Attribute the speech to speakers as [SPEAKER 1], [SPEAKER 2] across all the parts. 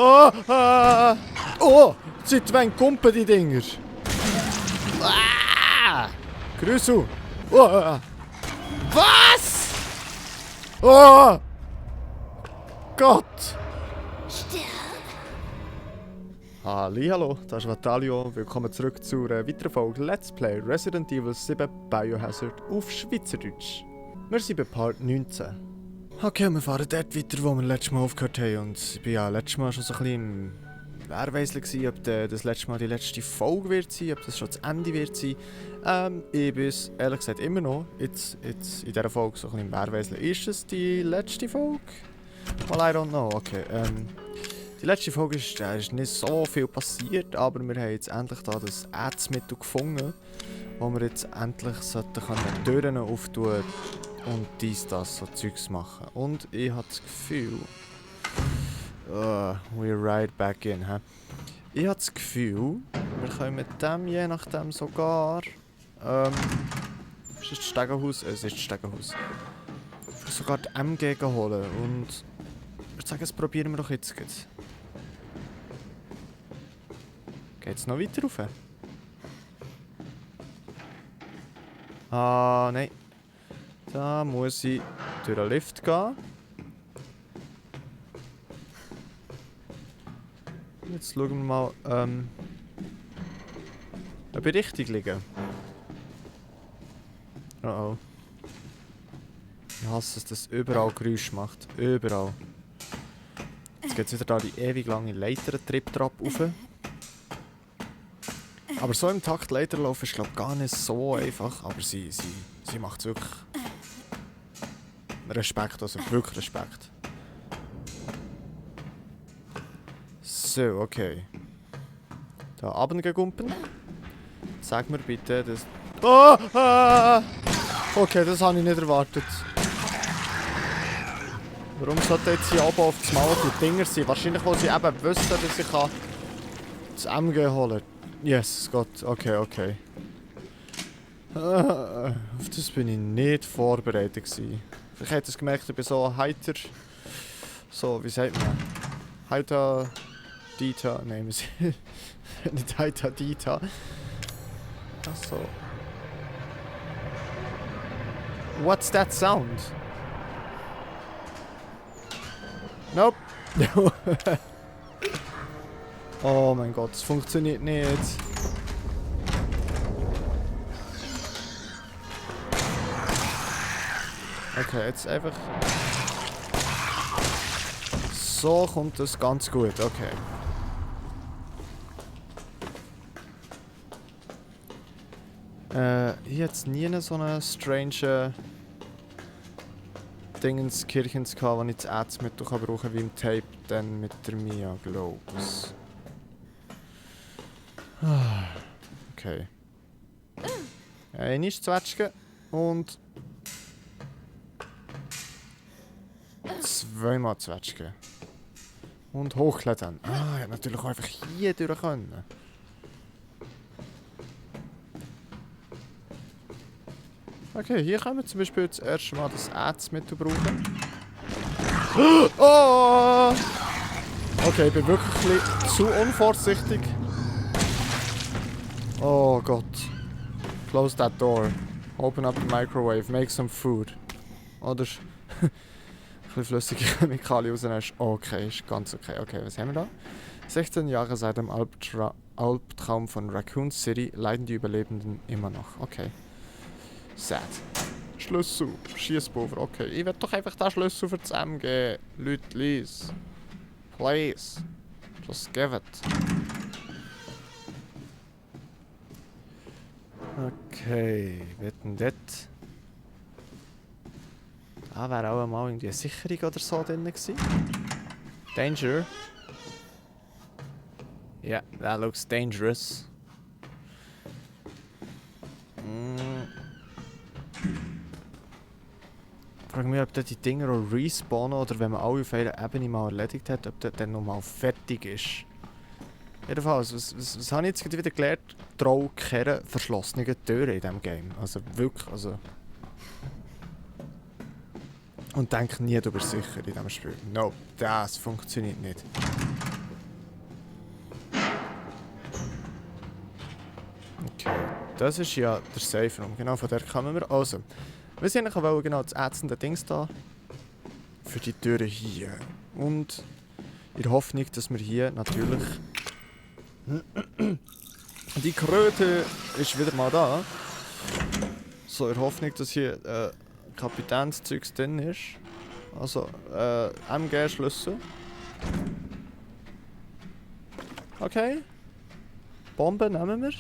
[SPEAKER 1] Oh! Oh! Seit wann kumpen die Dinger? Grüße! Oh! Was? Oh! Gott! Hallo, das ist Vatalio. Willkommen zurück zu einer weiteren Folge Let's Play Resident Evil 7 Biohazard auf Schweizerdeutsch. Wir sind bei Part 19. Okay, wir fahren dort weiter, wo wir letztes Mal aufgehört haben. Und ich war ja letztes Mal schon so ein bisschen im Wehrweisel gewesen, ob das letzte Mal die letzte Folge wird sein, ob das schon das Ende wird sein. Ich bin es ehrlich gesagt immer noch, jetzt in dieser Folge so ein bisschen im Wehrweisel. Ist es die letzte Folge? Well, I don't know, okay. Die letzte Folge ist nicht so viel passiert, aber wir haben jetzt endlich da das Ärzmittel gefunden, wo wir jetzt endlich die Türen auftun und das so Zeugs machen. Und ich habe das Gefühl... we're right back in, hä? Ich habe das Gefühl, wir können mit dem je nachdem sogar... ist das Stegenhaus? Es ist das Stegenhaus. Sogar die MG holen und... Ich würde sagen, das probieren wir doch jetzt. Geht's noch weiter rauf? Ah, nein. Da muss ich durch den Lift gehen. Jetzt schauen wir mal, ob ich richtig liege. Oh oh. Ich hasse es, dass das überall Geräusche macht. Überall. Jetzt geht es wieder da die ewig lange Leiter-Trip-Trap rauf. Aber so im Takt Leiter laufen ist glaube ich gar nicht so einfach. Aber sie macht es wirklich. Respekt, also wirklich Respekt. So, okay. Da runtergegumpen. Sag mir bitte, dass... Oh, okay, das habe ich nicht erwartet. Warum sollte jetzt hier oben auf das Maul die Dinger sein? Wahrscheinlich, weil sie eben wissen, dass ich das MG holen kann. Yes, Gott, okay. Auf das bin ich nicht vorbereitet gewesen. Vielleicht habt ihr es gemerkt, ich bin so heiter. So, wie sagt man? Heiter... Dita, nein, nicht Heiter Dita. Achso. What's that sound? Nope. Oh mein Gott, es funktioniert nicht. Okay, jetzt einfach... So kommt es ganz gut, okay. Hier hat es nie so eine strange Dingenskirchens gehabt, wo ich das Ärzmittel brauchen kann, wie im Tape dann mit der Mia, glaube ich. Okay. Einmal Zwetschgen und... Zweimal Zwetschgen. Und hochklettern. Ah, ich hätte natürlich auch einfach hier durch können. Okay, hier können wir zum Beispiel das erste Mal das Ärzmittel brauchen. Oh! Okay, ich bin wirklich ein bisschen zu unvorsichtig. Oh Gott. Close that door. Open up the microwave. Make some food. Oder ein bisschen flüssige Chemikalien rausnehmen. Okay, ist ganz okay. Okay, was haben wir da? 16 Jahre seit dem Albtraum von Raccoon City leiden die Überlebenden immer noch. Okay. Sad. Schlüssel. Schiesspulver. Okay. Ich will doch einfach den Schlüssel für das MG. Leute, please. Please. Just give it. Okay. Was denn das? Da wäre auch mal irgendwie eine Sicherung oder so drin gewesen. Danger. Yeah, that looks dangerous. Ich frage mich, ob die Dinger auch respawnen oder wenn man alle auf einer Ebene mal erledigt hat, ob das dann nochmal fertig ist. Jedenfalls, was habe ich jetzt wieder gelernt? Trau keine verschlossenen Türen in diesem Game. Also wirklich, also... Und denk nie, du bist sicher in diesem Spiel. No, das funktioniert nicht. das ist ja der Safe Room. Genau, von der kommen wir. Also, wir sind eigentlich genau das ätzende Dings da. Für die Türe hier. Und in der Hoffnung, dass wir hier natürlich... Die Kröte ist wieder mal da. So, in der Hoffnung, dass hier Kapitänszeugs drin ist. Also, MG-Schlüssel. Okay. Bombe nehmen wir.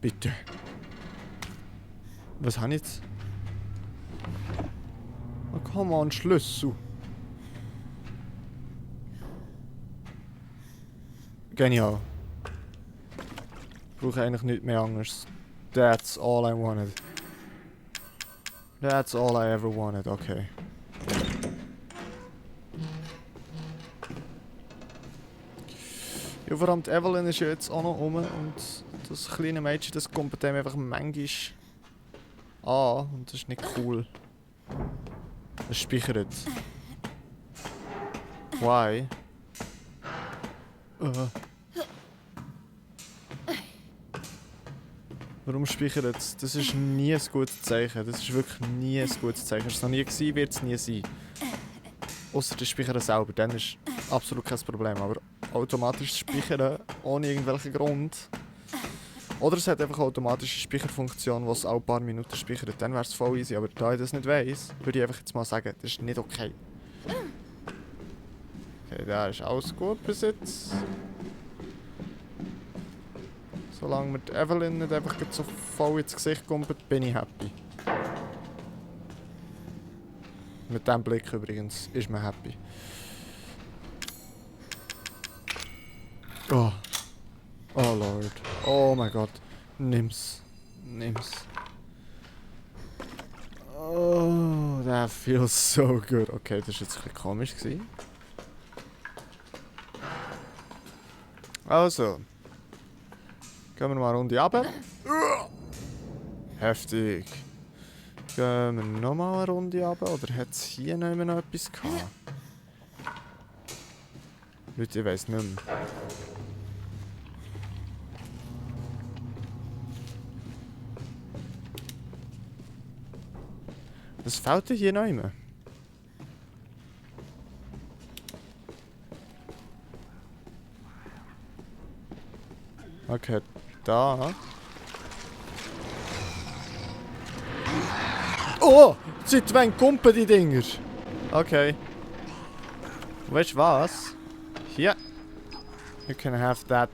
[SPEAKER 1] Bitte. Was habe ich jetzt? Oh, come on, Schlüssel. Genial. Ich brauche eigentlich nichts mehr anderes. That's all I wanted. That's all I ever wanted, okay. Ja, vor allem die Evelyn ist ja jetzt auch noch rum und das kleine Mädchen, das kommt bei dem einfach manchmal an und das ist nicht cool. Es speichert. Why? Warum speichert es? Das ist nie ein gutes Zeichen. Das ist wirklich nie ein gutes Zeichen. Es ist noch nie gewesen, wird es nie sein. Außer das Speichern selber, dann ist absolut kein Problem. Aber automatisch speichern ohne irgendwelchen Grund. Oder es hat einfach eine automatische Speicherfunktion, die es alle paar Minuten speichert. Dann wäre es voll easy. Aber da ich das nicht weiss, würde ich einfach jetzt mal sagen, das ist nicht okay. Okay, da ist alles gut bis jetzt. Solange mir die Evelyn nicht einfach so voll ins Gesicht kommt, bin ich happy. Mit diesem Blick übrigens ist man happy. Oh. Oh Lord. Oh mein Gott. Nimm's. Nimm's. Oh, that feels so good. Okay, das war jetzt ein bisschen komisch gewesen. Also. Gehen wir mal eine Runde runter. Heftig. Gehen wir nochmal eine Runde runter. Oder hat es hier noch etwas gehabt? Leute, ich weiss nicht mehr. Was fehlt denn hier noch immer? Okay, da. Oh! Seit wann kumpen die Dinger? Okay. Weißt du was? Hier. You can have that.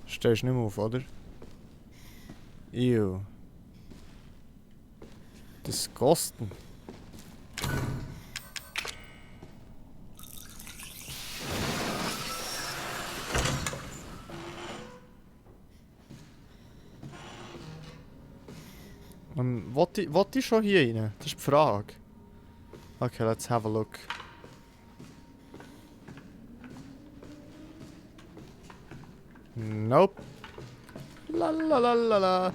[SPEAKER 1] Stehst nicht mehr auf, oder? Ew. Disgusting. Wollte ich schon hier rein? Das ist die Frage. Okay, let's have a look. Nope. Lalalala.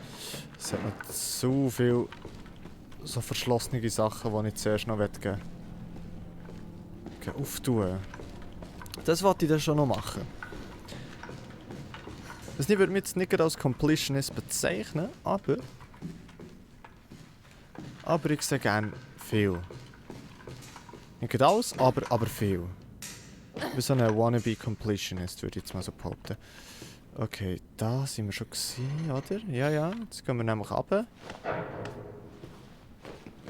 [SPEAKER 1] Es hat noch zu viel so verschlossene Sachen, die ich zuerst noch geben will. Okay, auftun. Das wollte ich dann schon noch machen. Das würde mich jetzt nicht als Completionist bezeichnen, aber ich sehe gerne viel. Nicht alles, aber viel. Wie so ein wannabe Completionist, würde ich jetzt mal so behaupten. Okay, da sind wir schon gewesen, oder? Ja, ja. Jetzt gehen wir nämlich runter.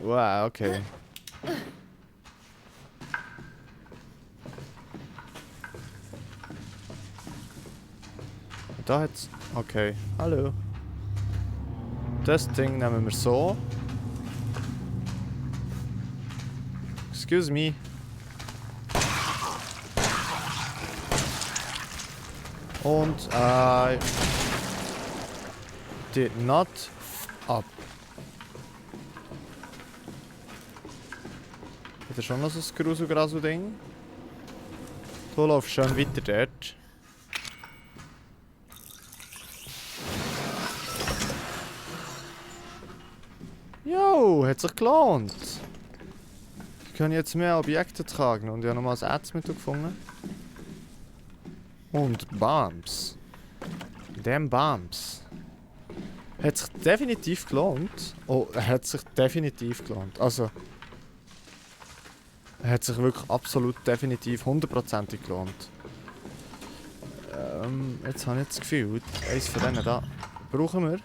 [SPEAKER 1] Wow, okay. Und da hat's... Okay, hallo. Das Ding nehmen wir so. Excuse me. Und I did not up. Hat er schon noch so ein Grusu-Grasu-Ding? Du laufst schon weiter dort. Jo, hat sich gelohnt. Ich kann jetzt mehr Objekte tragen und ich habe nochmal das Erz mitgefunden. Und Bams. Damn Bams. Hat sich definitiv gelohnt. Oh, hat sich definitiv gelohnt. Also... Hat sich wirklich absolut definitiv 100%ig gelohnt. Jetzt habe ich das Gefühl, eins von denen da brauchen wir.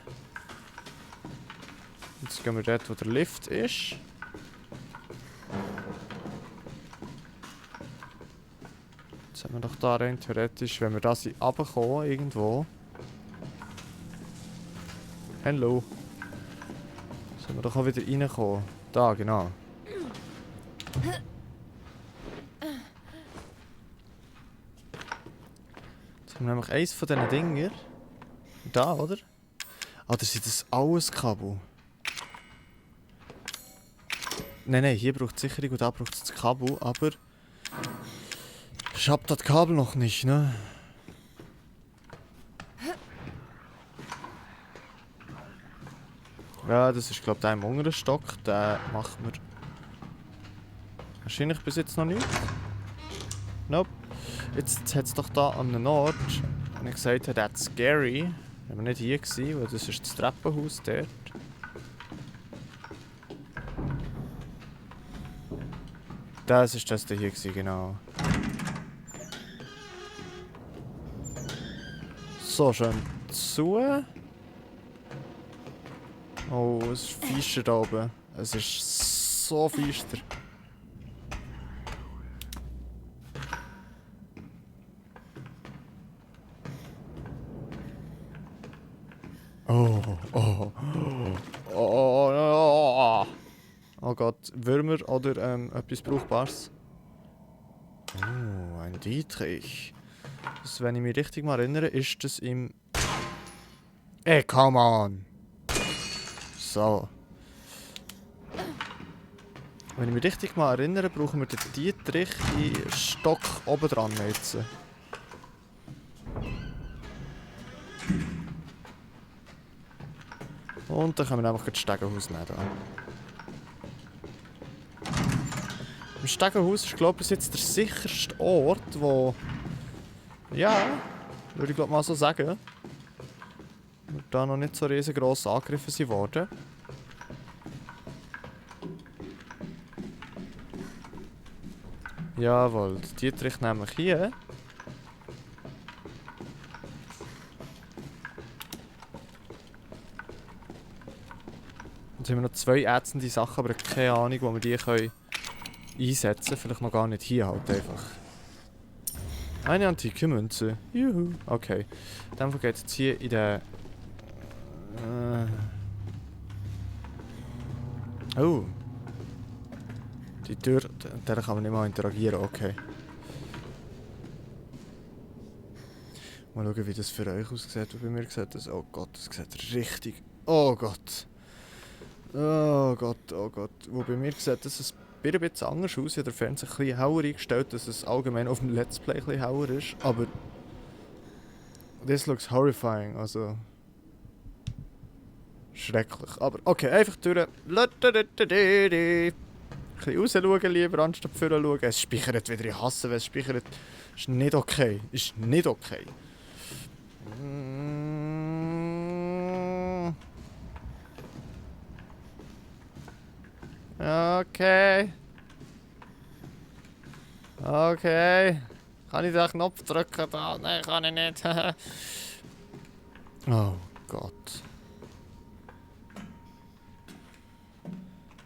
[SPEAKER 1] Jetzt gehen wir dort, wo der Lift ist. Jetzt haben wir doch da rein theoretisch, wenn wir da sind, runterkommen irgendwo. Hallo. Sollen wir doch auch wieder reinkommen. Da, genau. Jetzt haben wir nämlich eins von diesen Dinger. Da, oder? Ah, das sind das alles Kabel. Nein, hier braucht es Sicherung und da braucht es das Kabel, aber... Ich hab das Kabel noch nicht, ne? Ja, das ist glaube ich der im unteren Stock. Den machen wir... Wahrscheinlich bis jetzt noch nicht. Nope. Jetzt hat es doch da an einem Ort, wenn ich gesagt habe, that's scary. Wenn wir nicht hier gewesen, weil das ist das Treppenhaus dort. Das ist das hier gewesen, genau. So, schön zu. Oh, es ist feister da oben. Es ist so feister. Oh, oh, oh, oh, oh Gott, Würmer oder etwas Brauchbares. Oh, ein Dietrich. Das, wenn ich mich richtig mal erinnere, ist das im... Ey, come on! So. Wenn ich mich richtig mal erinnere, brauchen wir den Dietrich in Stock oben dran jetzt. Und dann können wir einfach das Stegenhaus nehmen. Im Stegenhaus ist, glaube ich, bis jetzt der sicherste Ort, wo... Ja, würde ich glaube mal so sagen. Und da noch nicht so riesengroß angegriffen sind worden. Jawohl, Dietrich nämlich hier. Jetzt haben wir noch zwei ätzende Sachen, aber keine Ahnung, wo wir die können einsetzen können. Vielleicht noch gar nicht hier halt einfach. Eine antike Münze. Juhu. Okay. In dem Fall geht es jetzt hier in den... Oh. Die Tür, mit der kann man nicht mal interagieren, okay. Mal schauen, wie das für euch aussieht. Und bei mir sieht das... Oh Gott, das sieht richtig... Oh Gott. Oh Gott, oh Gott. Wo bei mir sieht das ein bisschen anders aus. Ich habe den Fernseher ein bisschen hauer eingestellt, dass es allgemein auf dem Let's Play ein bisschen hauer ist. Aber... This looks horrifying, also... Schrecklich. Aber okay, einfach durch. Ein bisschen rausschauen lieber, anstatt vorne schauen. Es speichert wieder, ich hasse, wenn es speichert. Ist nicht okay. Ist nicht okay. Okay. Okay. Kann ich den Knopf drücken da? Nein, kann ich nicht. Oh Gott.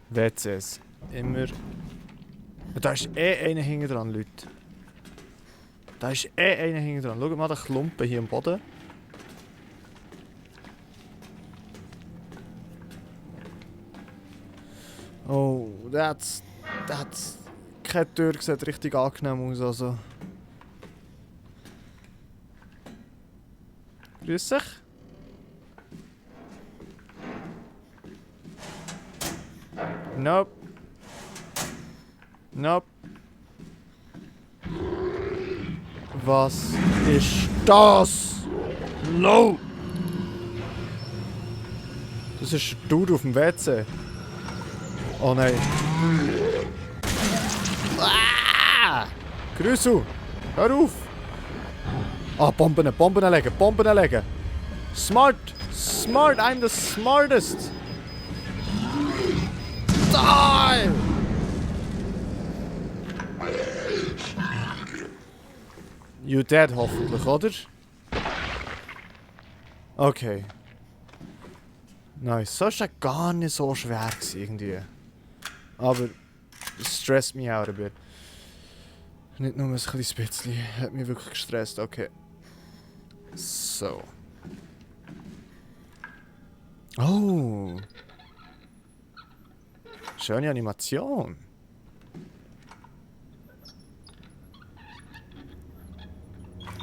[SPEAKER 1] WCs. Immer. Da ist einer hinten dran, Leute. Da ist einer hinten dran. Schaut mal den Klumpen hier am Boden. Oh, that's... Keine Tür sieht richtig angenehm aus, also. Grüß dich. Nope. Nope. Was ist das? No! Das ist ein Dude auf dem WC. Oh nein. Ah! Grüßu! Hör auf! Ah, Bomben, Bomben legen, Bomben legen. Smart, smart, I'm the smartest. Die! You dead hoffentlich, oder? Okay. Nice. So ist das gar nicht so schwer gewesen, irgendwie. Aber es stresst mich auch ein bisschen. Nicht nur ein kleines bisschen. Hat mich wirklich gestresst. Okay. So. Oh. Schöne Animation.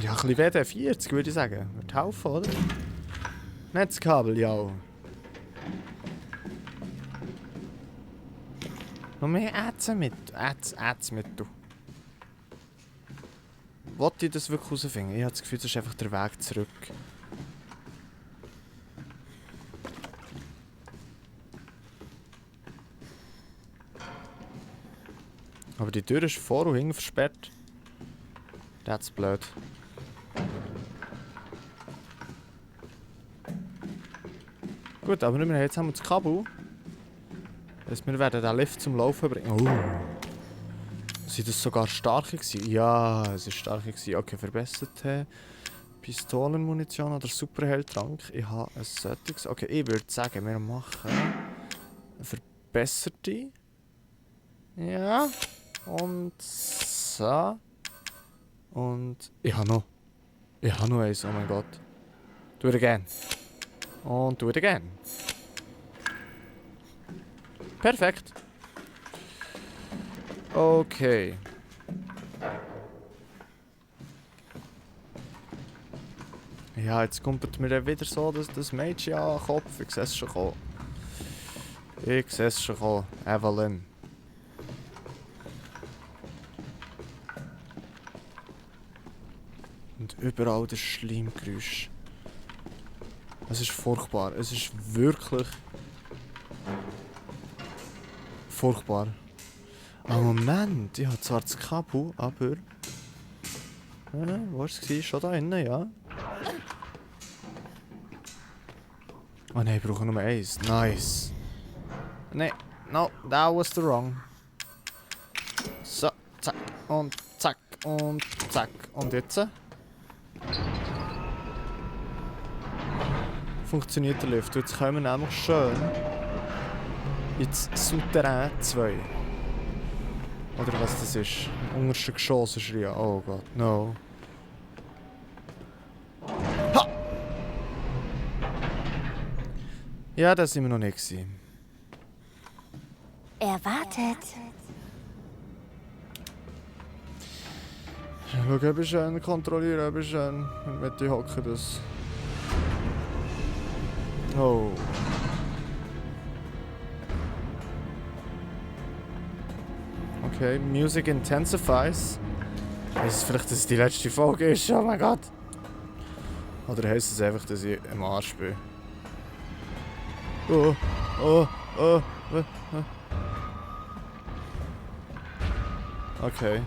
[SPEAKER 1] Ja, ein bisschen WD-40 würde ich sagen. Wird helfen, oder? Netzkabel, ja. Noch mehr Ätze mit. Ätze mit, du. Wollte ich das wirklich herausfinden? Ich habe das Gefühl, das ist einfach der Weg zurück. Aber die Tür ist vor und hinten versperrt. Das ist blöd. Gut, aber jetzt haben wir das Kabel. Also wir werden den Lift zum Laufen bringen. Oh. Sind das sogar starke gewesen? Ja, es war starke gewesen. Okay, verbesserte Pistolenmunition oder Superheltrank. Ich habe ein solches. Okay, ich würde sagen, wir machen eine verbesserte. Ja. Und so. Und ich habe noch. Ich habe noch eins, oh mein Gott. Do it again. Und do it again. Perfekt. Okay. Ja, jetzt kommt mir dann wieder so das Mädchen an den Kopf. Ich sehe es schon kommen. Ich sehe es schon kommen. Evelyn. Und überall das Schleimgeräusch. Es ist furchtbar. Es ist wirklich furchtbar. Ah, Moment. Ich habe zwar das Kabel, aber... wo war es? Schon da innen, ja. Oh nein, ich brauche nur eins. Nice. Nein, no, that was the wrong. So, zack und zack und zack. Und jetzt? Funktioniert der Lift. Jetzt kommen wir nämlich schön ins Souterrain 2. Oder was das ist. Im untersten Geschoss ist er ja. Oh Gott, no. Ha! Ja, das sind wir noch nicht gewesen.
[SPEAKER 2] Er wartet.
[SPEAKER 1] Schau, ob ich schön kontrollieren, ob ich schön mit die Hocke das. Oh. Okay, Music intensifies. Heißt es vielleicht, dass es die letzte Folge ist? Oh mein Gott! Oder heisst es einfach, dass ich im Arsch bin? Oh, oh, oh, oh. Okay.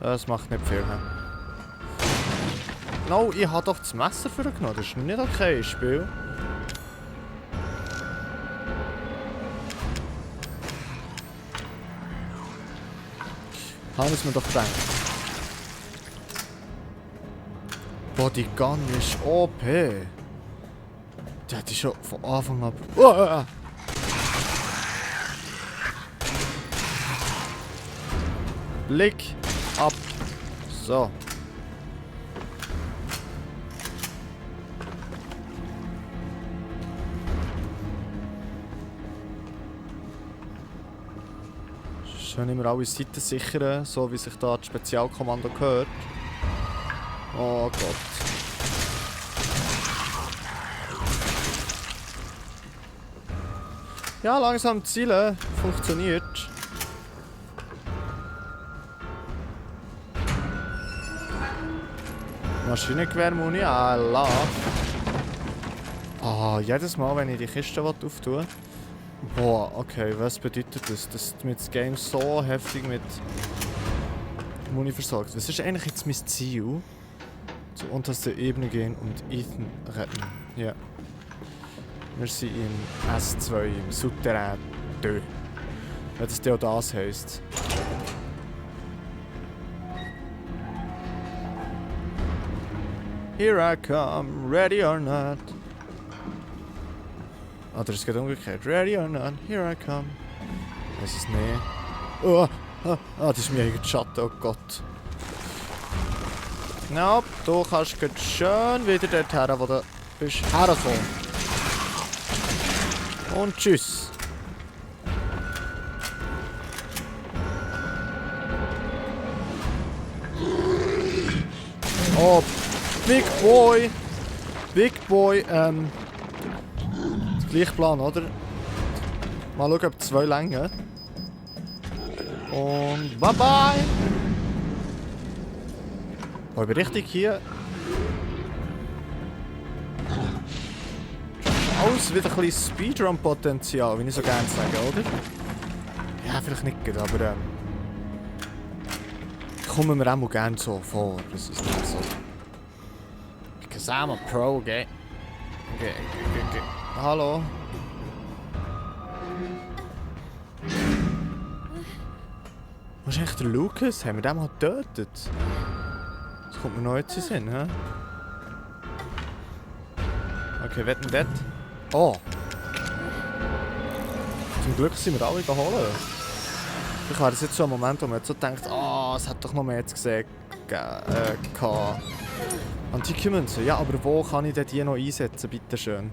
[SPEAKER 1] Das macht nicht viel, ne? No, ich habe doch das Messer vorgenommen. Das ist nicht okay, Spiel. Haben wir es mir doch gedacht. Bodygun ist OP. Die hat ich schon von Anfang an... Oh! Blick ab. So. Schön immer alle Seiten sichern, so wie sich da das Spezialkommando gehört. Oh Gott. Ja, langsam zielen. Funktioniert. Maschinengewehr-Muni, I love. Ah, jedes Mal, wenn ich die Kiste auftue. Boah, okay, was bedeutet das? Dass mit das Game so heftig mit Muni versorgt. Was ist eigentlich jetzt mein Ziel? Zur untersten Ebene gehen und Ethan retten. Ja. Wir sind im S2, im Souterrain 2. Wenn das auch das heisst. Here I come, ready or not. Oder es geht umgekehrt. Ready or not, here I come. Das ist nicht. Oh, das ist mein eigener Schatten, oh Gott. Nope, du kannst jetzt schön wieder dorthin, wo du bist hergekommen. Und tschüss. Oh, Big Boy. Big Boy, gleicher Plan, oder? Mal schauen, ob 2 Längen. Und bye bye! Oh, ich bin richtig hier. Alles wieder ein bisschen Speedrun-Potenzial, wie ich so gerne sage, oder? Ja, vielleicht nicht, aber kommen mir auch gerne so vor. Das ist nicht so. Because I'm a pro, okay? Okay. Hallo? Wo ist eigentlich der Lucas? Haben wir den mal getötet? Das kommt mir noch jetzt in den Sinn, hä? Okay, wer denn dort? Oh! Zum Glück sind wir alle geholt. Ich wäre jetzt so ein Moment, wo man jetzt so denkt, es hat doch noch mehr jetzt gesehen. Antike Münzen. Ja, aber wo kann ich denn die noch einsetzen, bitteschön?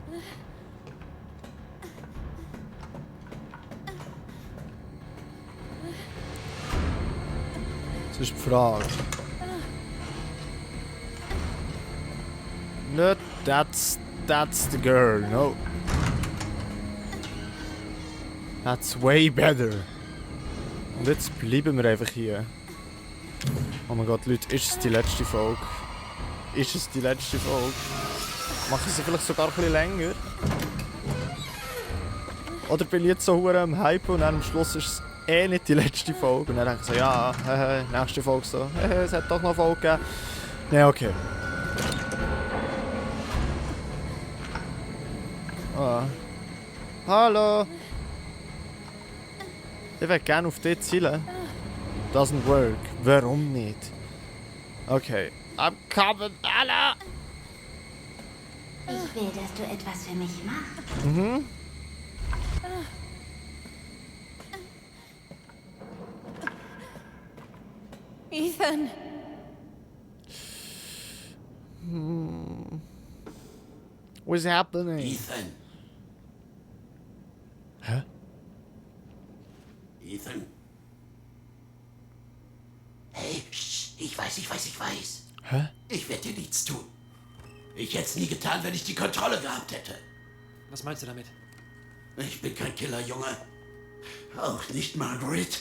[SPEAKER 1] Das ist die Frage. Not that's the girl, no. That's way better. Und jetzt bleiben wir einfach hier. Oh mein Gott, Leute, ist es die letzte Folge? Ist es die letzte Folge? Machen sie vielleicht sogar ein bisschen länger? Oder bin ich jetzt so hure am Hype und dann am Schluss ist es nicht die letzte Folge? Und dann denke ich so, ja, nächste Folge so, es hat doch noch eine Folge gegeben. Ne, okay. Hallo! Ich würde gerne auf dich zielen. Doesn't work. Warum nicht? Okay. I'm coming, Anna!
[SPEAKER 2] Ich will, dass du etwas für mich machst.
[SPEAKER 1] Mhm.
[SPEAKER 3] Ethan!
[SPEAKER 1] What's happening?
[SPEAKER 4] Ethan.
[SPEAKER 1] Hä?
[SPEAKER 4] Ethan. Hey, ich weiß.
[SPEAKER 1] Hä?
[SPEAKER 4] Ich werde dir nichts tun. Ich hätte es nie getan, wenn ich die Kontrolle gehabt hätte.
[SPEAKER 5] Was meinst du damit?
[SPEAKER 4] Ich bin kein Killer, Junge. Auch nicht Margaret.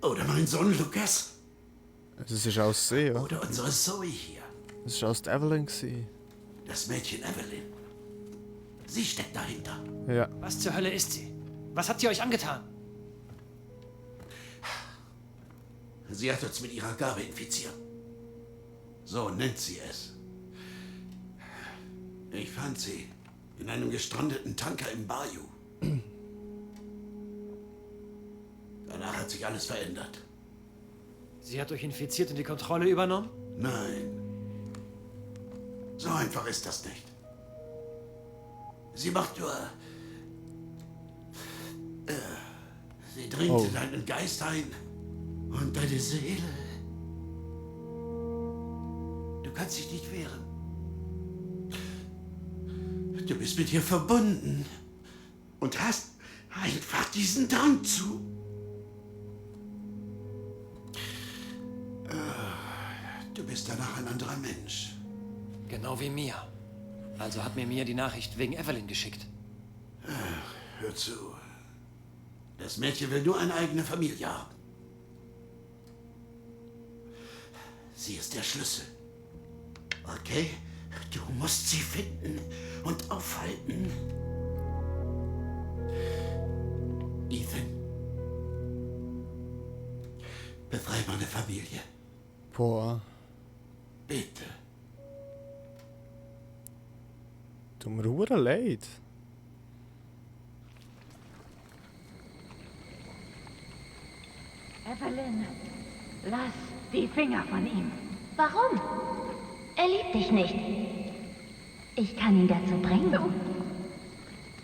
[SPEAKER 4] Oder mein Sohn Lucas.
[SPEAKER 1] Das ist aus sie, ja.
[SPEAKER 4] Oder unsere Zoe hier.
[SPEAKER 1] Das war aus der Evelyn gewesen.
[SPEAKER 4] Das Mädchen Evelyn. Sie steckt dahinter.
[SPEAKER 1] Ja.
[SPEAKER 5] Was zur Hölle ist sie? Was habt ihr euch angetan?
[SPEAKER 4] Sie hat uns mit ihrer Gabe infiziert. So nennt sie es. Ich fand sie in einem gestrandeten Tanker im Bayou. Danach hat sich alles verändert.
[SPEAKER 5] Sie hat euch infiziert und die Kontrolle übernommen?
[SPEAKER 4] Nein. So einfach ist das nicht. Sie macht nur... sie dringt in deinen Geist ein und deine Seele. Du kannst dich nicht wehren. Du bist mit ihr verbunden und hast einfach diesen Drang zu. Du bist danach ein anderer Mensch.
[SPEAKER 5] Genau wie Mia. Also hat mir Mia die Nachricht wegen Evelyn geschickt.
[SPEAKER 4] Hör zu. Das Mädchen will nur eine eigene Familie haben. Sie ist der Schlüssel. Okay? Du musst sie finden und aufhalten. Ethan. Befreie meine Familie.
[SPEAKER 1] Boah.
[SPEAKER 4] Bitte.
[SPEAKER 1] Tut mir hure leid.
[SPEAKER 2] Evelyn, lass die Finger von ihm. Warum? Er liebt dich nicht. Ich kann ihn dazu bringen.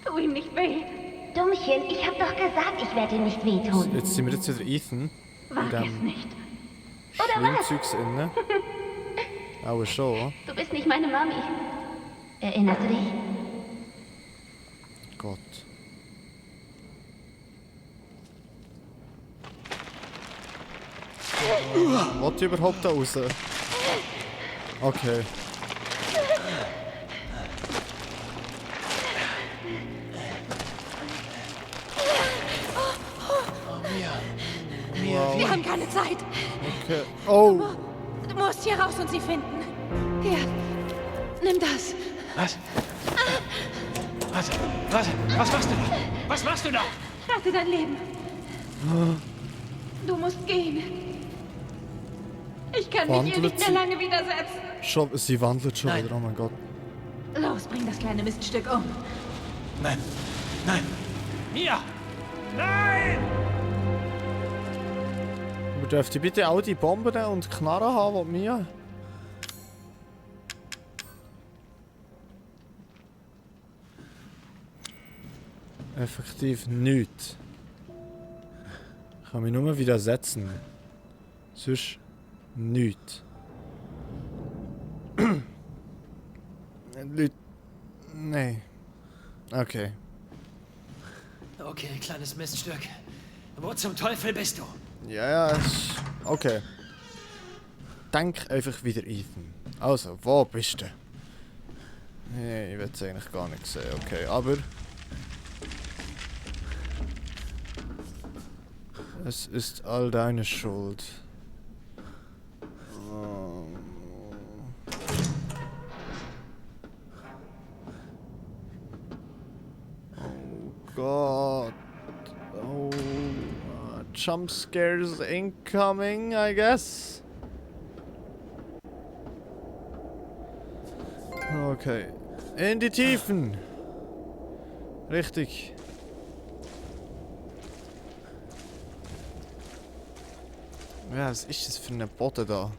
[SPEAKER 2] Tu ihm nicht weh. Dummchen, ich hab doch gesagt, ich werde ihm nicht wehtun.
[SPEAKER 1] Jetzt sind wir jetzt wieder Ethan.
[SPEAKER 2] Wag
[SPEAKER 1] In
[SPEAKER 2] es
[SPEAKER 1] dem
[SPEAKER 2] nicht. Oder was?
[SPEAKER 1] Schwimmzeugs innen. Auch schon.
[SPEAKER 2] Du bist nicht meine Mami. Erinnerst du dich?
[SPEAKER 1] Gott. Was überhaupt da raus? Okay. Wow.
[SPEAKER 3] Wir haben keine Zeit.
[SPEAKER 1] Okay. Oh!
[SPEAKER 3] Du musst hier raus und sie finden. Hier, nimm das.
[SPEAKER 5] Was? Warte, was machst du da? Was machst du da?
[SPEAKER 3] Rette dein Leben. Du musst gehen. Ich kann mich ihr
[SPEAKER 1] Wandelt
[SPEAKER 3] nicht mehr
[SPEAKER 1] sie?
[SPEAKER 3] lange widersetzen.
[SPEAKER 1] Sie wandelt schon
[SPEAKER 5] Nein.
[SPEAKER 1] wieder, oh mein Gott.
[SPEAKER 3] Los, bring das kleine Miststück um.
[SPEAKER 5] Nein, nein. Mia! Nein!
[SPEAKER 1] Aber dürft ihr bitte auch die Bomben und Knarren haben, die mir? Effektiv nichts. Ich kann mich nur widersetzen. Sonst nichts. Leute. Nein. Okay.
[SPEAKER 5] Okay, kleines Miststück. Wo zum Teufel bist du?
[SPEAKER 1] Ja, okay. Denk einfach wieder Ethan. Also, wo bist du? Nee, ich will es eigentlich gar nicht sehen, okay, aber... Es ist all deine Schuld. Oh Gott. Oh, jump scares incoming, I guess. Okay. In die Tiefen. Richtig. Ja, was ist das für eine Botte da?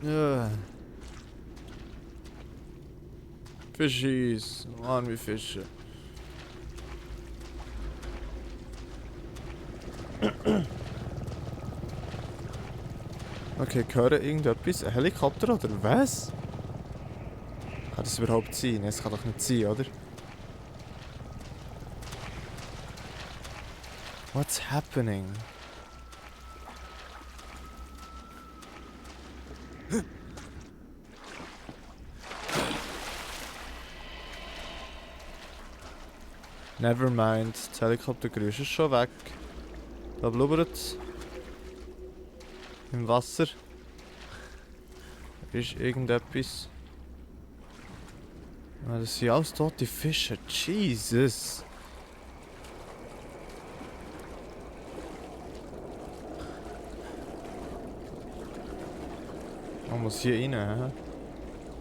[SPEAKER 1] Ja. Fischis. Mann, wie Fische. Okay, ich höre irgendetwas. Ein Helikopter oder was? Kann das überhaupt sein? Es kann doch nicht sein, oder? What's happening? Never mind, das Helikoptergeräusch ist schon weg. Da blubbert im Wasser. Ist irgendetwas. Ah, das sind alles tote Fische. Jesus. Man muss hier rein, hä?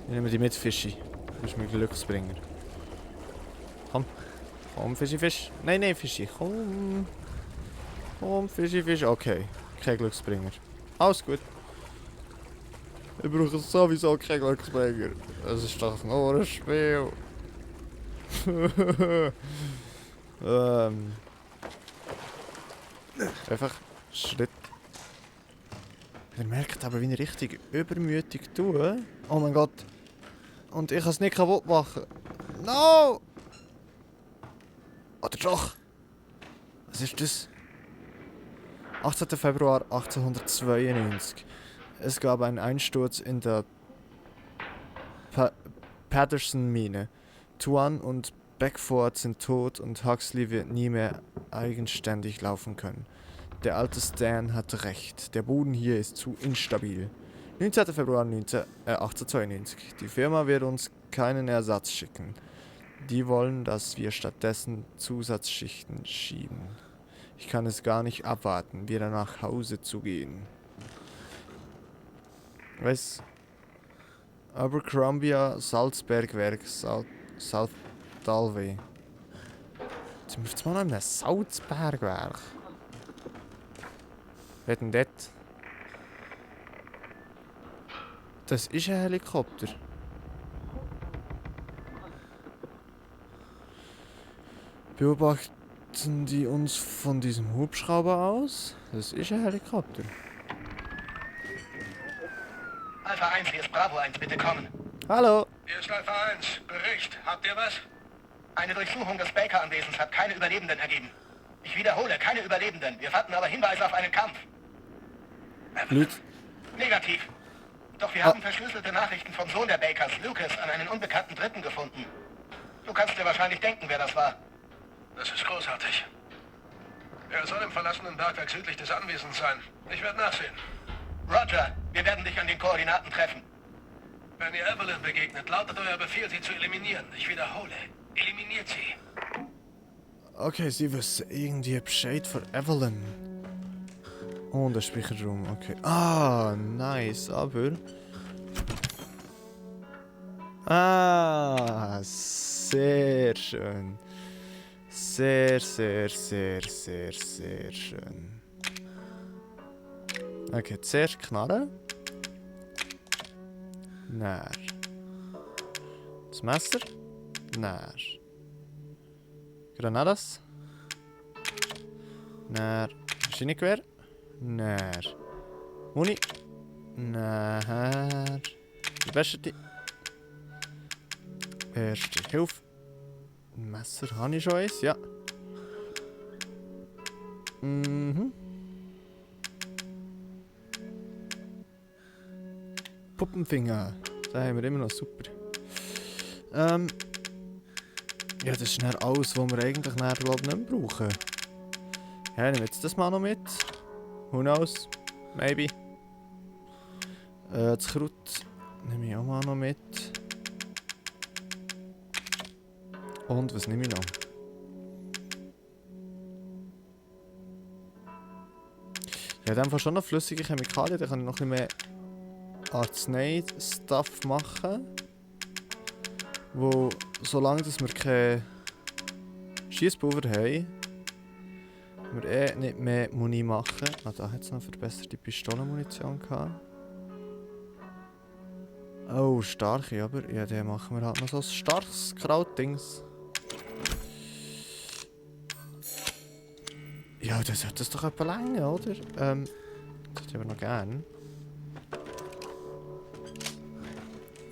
[SPEAKER 1] Ich nehme die mit, Fischi. Du bist mein Glücksbringer. Komm. Komm, Fischi, Fisch. Nein, nein, Fischi. Komm. Komm, Fischi, Fisch. Okay. Kein Glücksbringer. Alles gut. Ich brauche sowieso keinen Glücksbringer. Es ist doch nur ein Spiel. Einfach Schritt. Ihr merkt aber, wie ich richtig übermütig tue. Oh mein Gott. Und ich kann es nicht kaputt machen. No! Oder doch? Was ist das? 18. Februar 1892. Es gab einen Einsturz in der Patterson-Mine. Tuan und Beckford sind tot und Huxley wird nie mehr eigenständig laufen können. Der alte Stan hat recht. Der Boden hier ist zu instabil. 19. Februar 1892. Die Firma wird uns keinen Ersatz schicken. Die wollen, dass wir stattdessen Zusatzschichten schieben. Ich kann es gar nicht abwarten, wieder nach Hause zu gehen. Was? Abercrombie Salzbergwerk, South Dalway. Jetzt sind wir jetzt mal noch in einem Salzbergwerk. Wer denn dort? Das ist ein Helikopter. Beobachten die uns von diesem Hubschrauber aus? Das ist ein Helikopter.
[SPEAKER 6] Alpha 1, hier ist Bravo 1, bitte kommen.
[SPEAKER 1] Hallo!
[SPEAKER 6] Hier ist Alpha 1. Bericht. Habt ihr was? Eine Durchsuchung des Baker-Anwesens hat keine Überlebenden ergeben. Ich wiederhole, keine Überlebenden. Wir hatten aber Hinweise auf einen Kampf.
[SPEAKER 1] Blut.
[SPEAKER 6] Negativ. Doch wir haben verschlüsselte Nachrichten vom Sohn der Bakers, Lucas, an einen unbekannten Dritten gefunden. Du kannst dir wahrscheinlich denken, wer das war.
[SPEAKER 7] Das ist großartig. Er soll im verlassenen Bergwerk südlich des Anwesens sein. Ich werde nachsehen.
[SPEAKER 6] Roger, wir werden dich an den Koordinaten treffen.
[SPEAKER 7] Wenn ihr Evelyn begegnet, lautet euer Befehl, sie zu eliminieren. Ich wiederhole. Eliminiert sie.
[SPEAKER 1] Okay, sie wissen irgendwie Bescheid von Evelyn. Und der Speicherraum, okay. Ah, nice, aber... Ah, sehr schön. Sehr schön. Okay, zuerst Knarre. Näher. Das Messer. Näher. Granadas. Näher. Maschinengewehr. Näher. Muni. Näher. Verbesserte. Erste Hilfe. Messer habe ich schon eins, ja. Mhm. Puppenfinger. Da haben wir immer noch super. Ja, das ist dann alles, was wir eigentlich dann, glaub, nicht mehr brauchen. Ja, nehmen wir jetzt das mal noch mit. Who knows? Maybe. Das Kraut nehme ich auch mal noch mit. Und was nehme ich noch? Ja, in dem Fall schon noch flüssige Chemikalien, da kann ich noch ein bisschen mehr Arznei-Stuff machen. Wo, solange dass wir kein Schiesspulver haben, wir nicht mehr Muni machen. Ah, da hat es noch verbesserte Pistolenmunition gehabt. Oh, starke, aber ja, den machen wir halt noch so ein starkes Krautdings. Ja, das sollte es doch etwa länger, oder? Das hätte ich aber noch gern.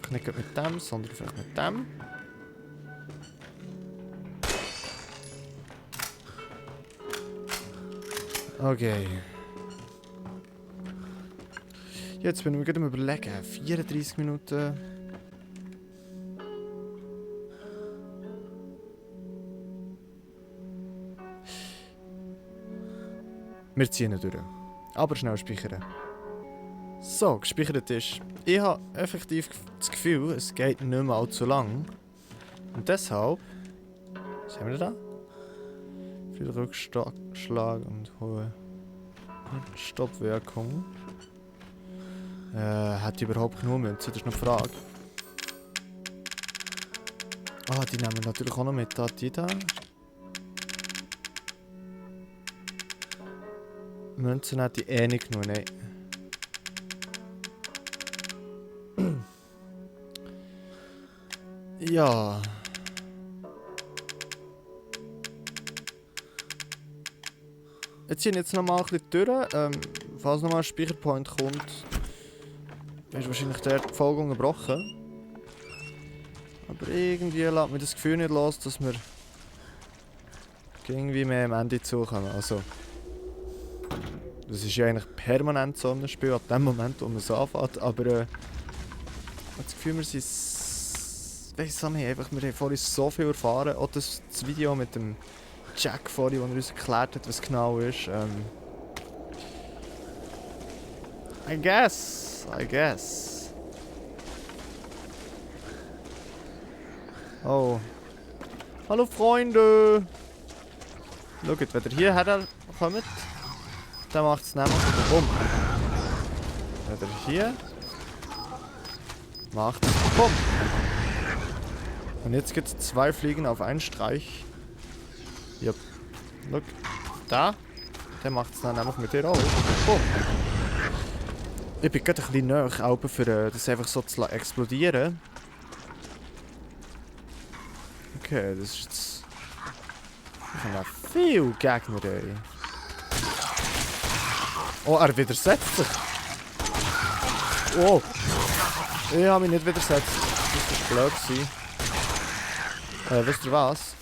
[SPEAKER 1] Nicht mit dem, sondern vielleicht mit dem. Okay. Jetzt bin ich mir gerade am Überlegen. 34 Minuten. Wir ziehen ihn durch. Aber schnell speichern. So, gespeichert ist. Ich habe effektiv das Gefühl, es geht nicht mehr allzu lang. Und deshalb... Was haben wir da? Viel Rückschlag und hohe Stoppwirkung. Hat die überhaupt genug Münzen? Das ist noch die Frage. Ah, die nehmen wir natürlich auch noch mit. Da, die da. Münzen hat die eh nicht genug, nein. Ja. Jetzt ziehen jetzt noch mal ein bisschen durch. Falls noch mal ein Speicherpoint kommt, ist wahrscheinlich der die Folge unterbrochen. Aber irgendwie lässt mir das Gefühl nicht los, dass wir irgendwie mehr am Ende zukommen. Also, das ist ja eigentlich permanent so ein Spiel, ab dem Moment, wo man es anfängt. Aber ich habe das Gefühl, wir sind... Weiss auch nicht, einfach, wir haben vorhin so viel erfahren. Auch das Video mit dem Jack vorhin, wo er uns erklärt hat, was genau ist. I guess. Oh. Hallo Freunde! Schaut, wenn ihr hierher kommt, dann macht es nämlich bumm. Wenn ihr hier macht es bumm. Und jetzt gibt es 2 Fliegen auf einen Streich. Yep. Look. Da. Der macht es dann einfach mit dir auch. Bumm. Ich bin gerade ein bisschen näher, auch für das einfach so zu explodieren. Okay, das ist jetzt... Ich habe viel Gegner, ey. Oh, er widersetzt sich. Oh. Ich habe mich nicht widersetzt. Das ist blöd gewesen. Wisst ihr was?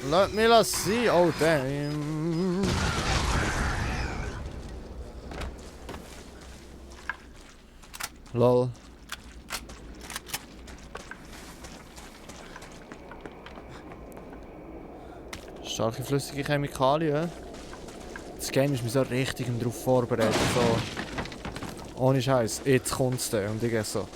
[SPEAKER 1] Lass mich sein. Oh, damn. Lol. Starke flüssige Chemikalien. Das Game ist mir so richtig darauf vorbereitet. So. Ohne Scheiß. Jetzt kommt es dann. Und ich gehe so.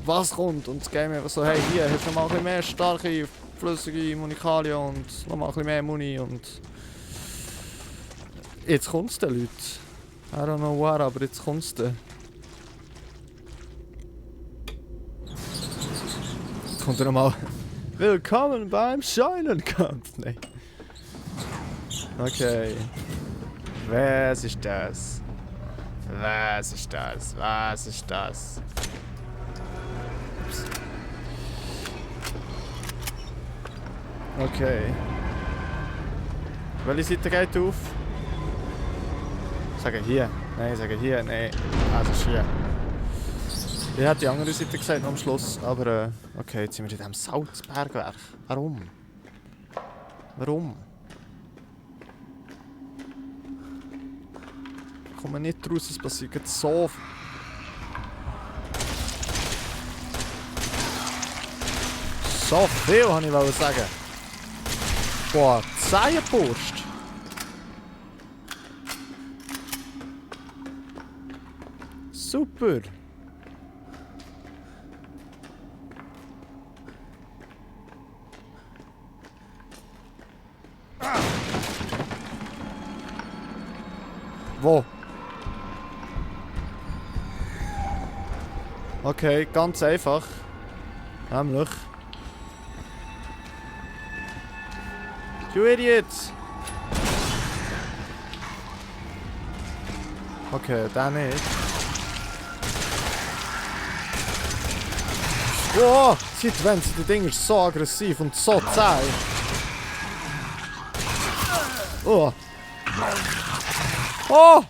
[SPEAKER 1] Was kommt? Und das Game einfach so, hey, hier hast du noch mal ein bisschen mehr starke flüssige Chemikalien und noch mal ein bisschen mehr Muni und... Jetzt kommt es dann, Leute. I don't know what, aber jetzt kommt es dann. Jetzt kommt er nochmal. Willkommen beim Scheunenkampf. Nein. Okay. Was ist das? Was ist das? Was ist das? Ups. Okay. Welche Seite geht auf? Ich sage hier. Nein, ich sage hier. Nein. Also ist hier. Ich hätte die andere Seite gesagt noch am Schluss, aber okay, jetzt sind wir in diesem Salzbergwerk. Warum? Warum? Ich komme nicht raus, es passiert so viel. So viel, wollte ich sagen. Boah, Zehenwurst. Super. Wo? Okay, ganz einfach. Nämlich. You idiots! Okay, der nicht. Wow! Seit wann sind die Dinger so aggressiv und so zäh? Oh! Oh!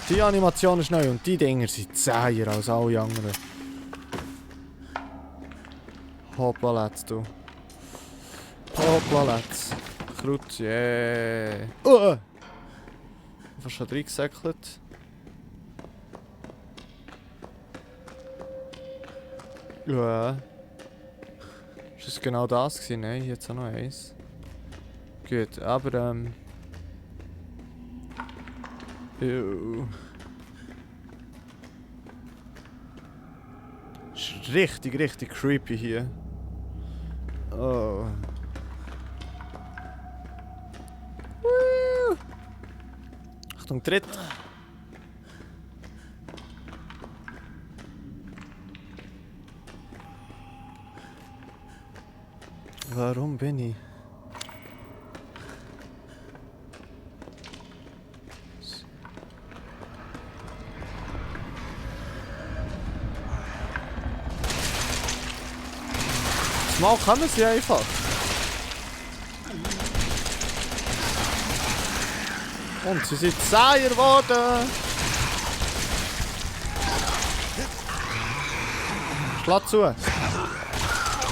[SPEAKER 1] Die Animation ist neu und die Dinger sind zäher als alle anderen. Hoppla, let's du. Hoppla, let's. Krut, yeah. Fast schon reingesäckelt. Ja. Ist das genau das gewesen? Nein, jetzt auch noch eins. Gut, aber ist richtig, richtig creepy hier. Oh. Achtung, Tritt. Warum bin ich? Mal kommen sie einfach. Und sie sind zäher geworden. Platz zu.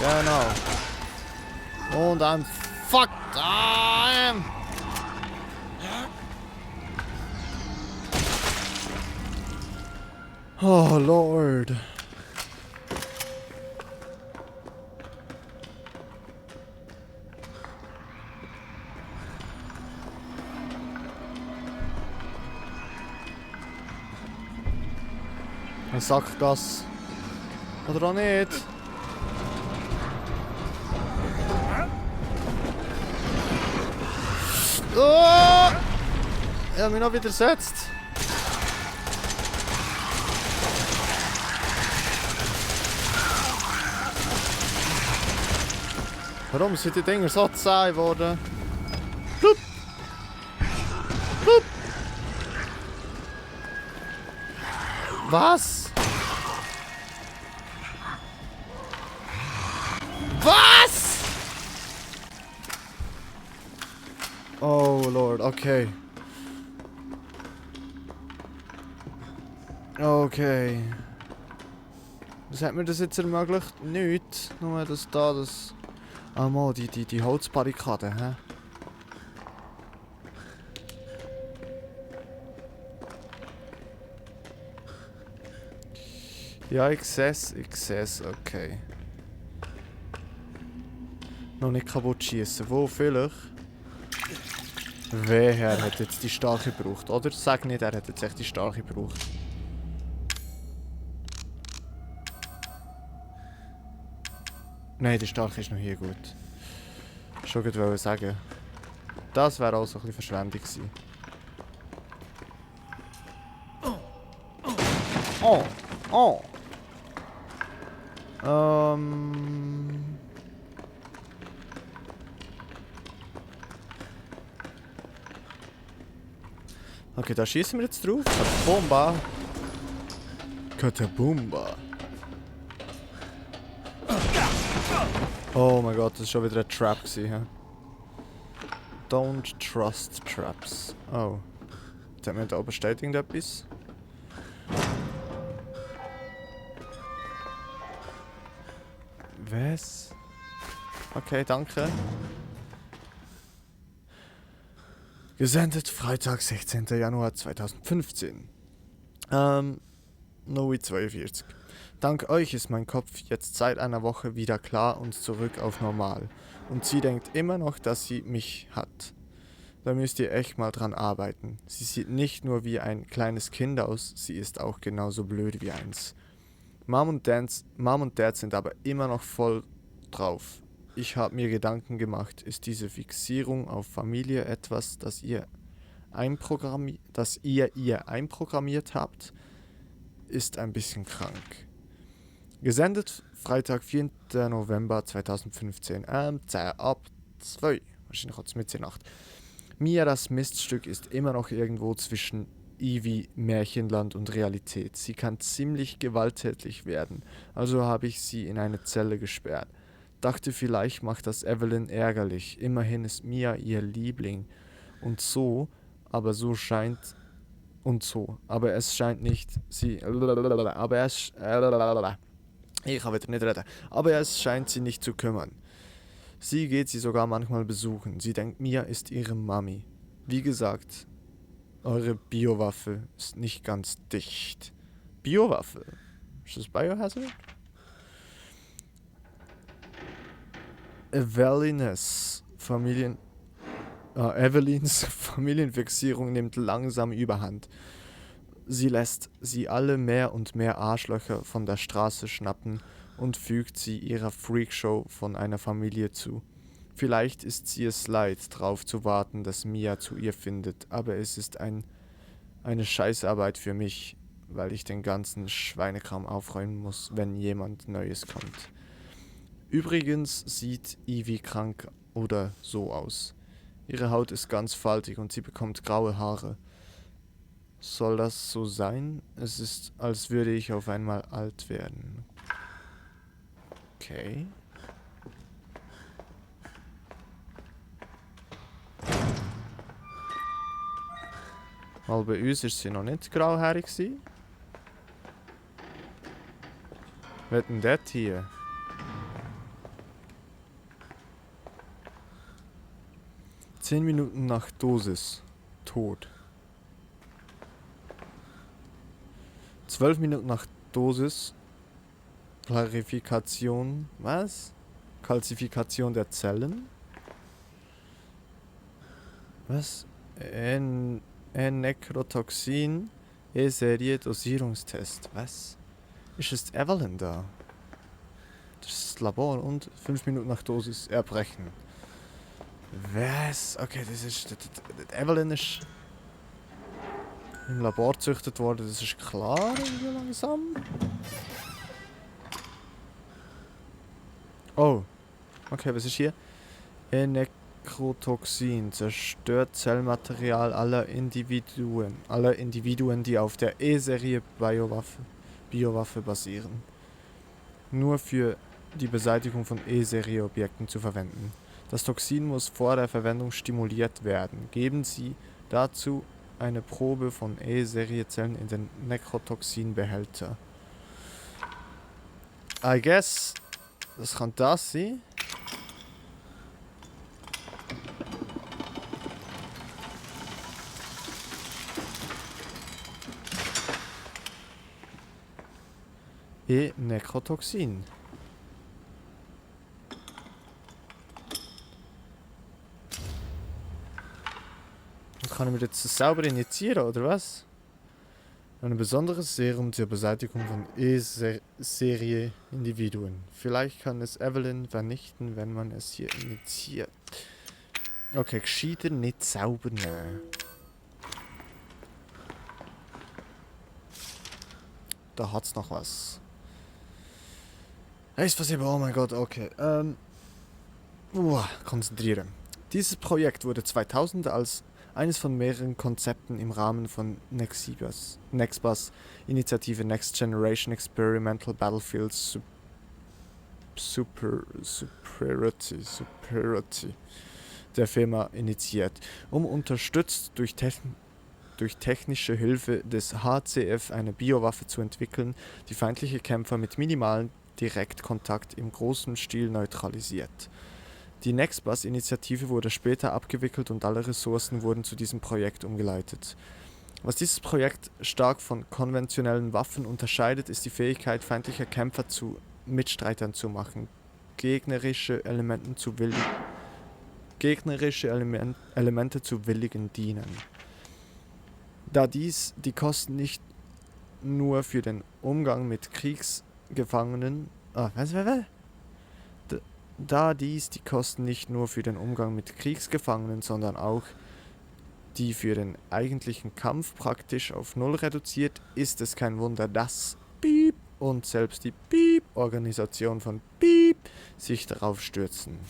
[SPEAKER 1] Genau. Und ein Fuck time. Oh Lord. Ein Sackgasse. Oder auch nicht. Ich habe mich noch widersetzt. Warum sind die Dinger so zäh geworden? Plup. Plup. Was? Was? Oh Lord, okay. Okay. Was hat mir das jetzt ermöglicht? Nichts. Nur das da, das... Ah mal, die Holzbarrikade, hä? Ja, ich seh's, okay. Noch nicht kaputt schießen. Wo vielleicht? Wer hat jetzt die Starke gebraucht, oder? Sag nicht, er hat jetzt echt die Starke gebraucht. Nein, die Starke ist noch hier gut. Schon gut wollte sagen. Das wäre auch so ein bisschen Verschwendung gewesen. Oh! Oh! Okay, da schießen wir jetzt drauf. Katabomba! Katabomba! Oh mein Gott, das ist schon wieder ein Trap gewesen, hä? Don't trust traps. Oh. Da oben steht irgendetwas. Was? Okay, danke. Gesendet Freitag, 16. Januar 2015. 0:42. Dank euch ist mein Kopf jetzt seit einer Woche wieder klar und zurück auf normal. Und sie denkt immer noch, dass sie mich hat. Da müsst ihr echt mal dran arbeiten. Sie sieht nicht nur wie ein kleines Kind aus, sie ist auch genauso blöd wie eins. Mom und Dad sind aber immer noch voll drauf. Ich habe mir Gedanken gemacht, ist diese Fixierung auf Familie etwas, das ihr einprogrammiert habt? Ist ein bisschen krank. Gesendet Freitag, 4. November 2015, 10 ab 2. Wahrscheinlich hat es Mitternacht. Mia, das Miststück, ist immer noch irgendwo zwischen Evie, Märchenland und Realität. Sie kann ziemlich gewalttätig werden, also habe ich sie in eine Zelle gesperrt. Dachte, vielleicht macht das Evelyn ärgerlich. Immerhin ist Mia ihr Liebling. Aber es scheint nicht, aber es scheint sie nicht zu kümmern. Sie geht sie sogar manchmal besuchen. Sie denkt, Mia ist ihre Mami. Wie gesagt, eure Biowaffe ist nicht ganz dicht. Biowaffe? Ist das Biohazard? Evelyns Familienfixierung nimmt langsam überhand. Sie lässt sie alle mehr und mehr Arschlöcher von der Straße schnappen und fügt sie ihrer Freakshow von einer Familie zu. Vielleicht ist sie es leid, drauf zu warten, dass Mia zu ihr findet, aber es ist eine Scheißarbeit für mich, weil ich den ganzen Schweinekram aufräumen muss, wenn jemand Neues kommt. Übrigens sieht Evie krank oder so aus. Ihre Haut ist ganz faltig und sie bekommt graue Haare. Soll das so sein? Es ist, als würde ich auf einmal alt werden. Okay. Weil bei uns ist sie noch nicht grauhaarig gewesen. Was ist denn das hier? 10 Minuten nach Dosis. Tot. 12 Minuten nach Dosis. Klarifikation. Was? Kalzifikation der Zellen? Was? Nekrotoxin. E-Serie Dosierungstest. Was? Ist es Evelyn da? Das ist das Labor und 5 Minuten nach Dosis erbrechen. Was? Okay, das ist... Evelyn ist... im Labor gezüchtet worden, das ist klar, irgendwie langsam. Oh. Okay, was ist hier? Nekrotoxin zerstört Zellmaterial aller Individuen, die auf der E-Serie Biowaffe basieren. Nur für die Beseitigung von E-Serie-Objekten zu verwenden. Das Toxin muss vor der Verwendung stimuliert werden. Geben Sie dazu eine Probe von E-Serie-Zellen in den Nekrotoxin-Behälter. I guess, das kann das sein. Nekrotoxin. Das kann ich mir jetzt sauber injizieren, oder was? Ein besonderes Serum zur Beseitigung von E-Serie-Individuen. Vielleicht kann es Evelyn vernichten, wenn man es hier injiziert. Okay, gescheiter nicht sauber nehmen. Da hat's noch was. Ist was oh mein Gott, okay. Konzentrieren. Dieses Projekt wurde 2000 als eines von mehreren Konzepten im Rahmen von NextBus Initiative Next Generation Experimental Battlefield Superiority der Firma initiiert, unterstützt durch technische Hilfe des HCF eine Biowaffe zu entwickeln, die feindliche Kämpfer mit minimalem Direktkontakt im großen Stil neutralisiert. Die NextBus-Initiative wurde später abgewickelt und alle Ressourcen wurden zu diesem Projekt umgeleitet. Was dieses Projekt stark von konventionellen Waffen unterscheidet, ist die Fähigkeit feindlicher Kämpfer zu Mitstreitern zu machen, gegnerische Elemente zu willigen dienen. Da dies die Kosten nicht nur für den Umgang mit Kriegsgefangenen, sondern auch die für den eigentlichen Kampf praktisch auf Null reduziert, ist es kein Wunder, dass Piep und selbst die Piep-Organisation von Piep sich darauf stürzen.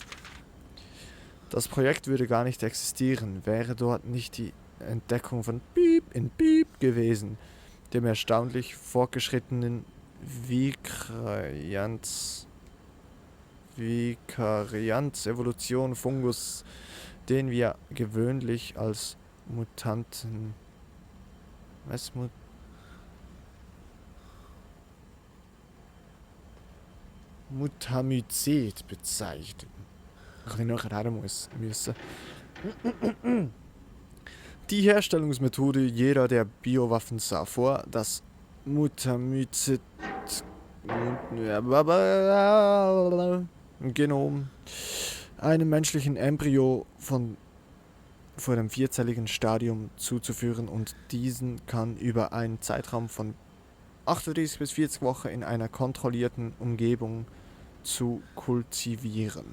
[SPEAKER 1] Das Projekt würde gar nicht existieren, wäre dort nicht die Entdeckung von Piep in Piep gewesen, dem erstaunlich fortgeschrittenen Vikarianz-Evolution-Fungus, den wir gewöhnlich als Mutamycet bezeichnen. Kann ich nachher her müssen. Die Herstellungsmethode jeder der Biowaffen sah vor, dass Mutamycet Genom einem menschlichen Embryo vor dem 4-zelligen Stadium zuzuführen und diesen kann über einen Zeitraum von 38 bis 40 Wochen in einer kontrollierten Umgebung zu kultivieren.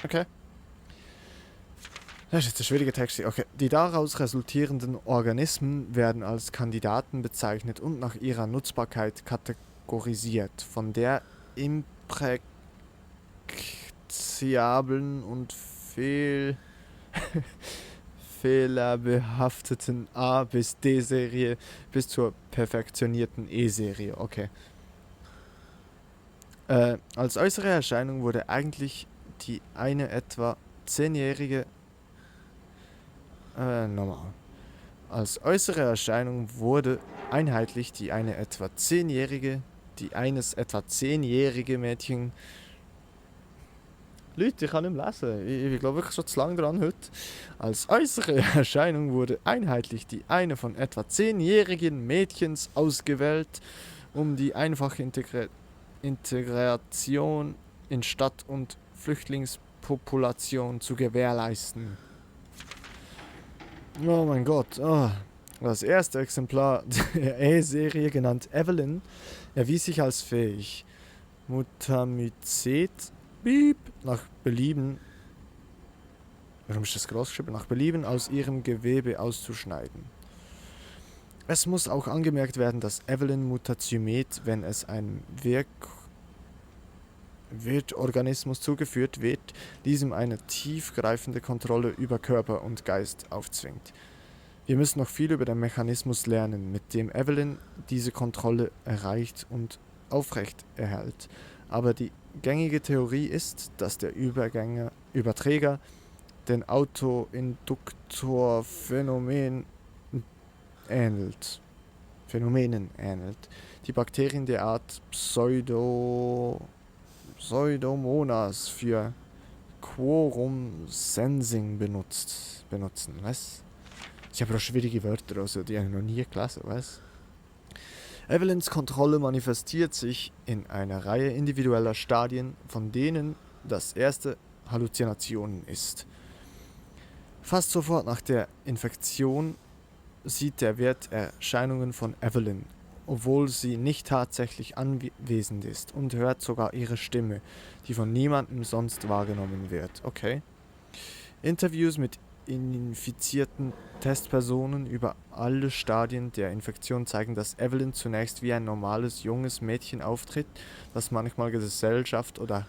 [SPEAKER 1] Okay. Das ist jetzt ein schwieriger Text. Okay. Die daraus resultierenden Organismen werden als Kandidaten bezeichnet und nach ihrer Nutzbarkeit kategorisiert. Von der impräktiablen und fehlerbehafteten A- bis D-Serie bis zur perfektionierten E-Serie. Okay. Als äußere Erscheinung wurde eigentlich die eine etwa 10-jährige Als äußere Erscheinung wurde einheitlich die eines etwa 10-jährige Mädchen. Leute, ich kann nicht mehr lesen. Ich glaube wirklich schon zu lange dran heute. Als äußere Erscheinung wurde einheitlich die eine von etwa 10-jährigen Mädchens ausgewählt, um die einfache Integration in Stadt- und Flüchtlingspopulation zu gewährleisten. Oh mein Gott. Oh. Das erste Exemplar der E-Serie, genannt Evelyn, erwies sich als fähig, Mutamycet nach Belieben warum ist das groß geschrieben? Nach Belieben aus ihrem Gewebe auszuschneiden. Es muss auch angemerkt werden, dass Evelyn Mutazymet, wenn es einem Wirtorganismus zugeführt wird, diesem eine tiefgreifende Kontrolle über Körper und Geist aufzwingt. Wir müssen noch viel über den Mechanismus lernen, mit dem Evelyn diese Kontrolle erreicht und aufrecht erhält. Aber die gängige Theorie ist, dass der Überträger den Autoinduktorphänomenen ähnelt. Die Bakterien der Art Pseudomonas für Quorum Sensing benutzen, was? Ich habe auch schwierige Wörter, also die habe ich noch nie gelesen, was? Evelyns Kontrolle manifestiert sich in einer Reihe individueller Stadien, von denen das erste Halluzinationen ist. Fast sofort nach der Infektion sieht der Wirt Erscheinungen von Evelyn, obwohl sie nicht tatsächlich anwesend ist, und hört sogar ihre Stimme, die von niemandem sonst wahrgenommen wird. Okay. Interviews mit infizierten Testpersonen über alle Stadien der Infektion zeigen, dass Evelyn zunächst wie ein normales junges Mädchen auftritt, das manchmal Gesellschaft oder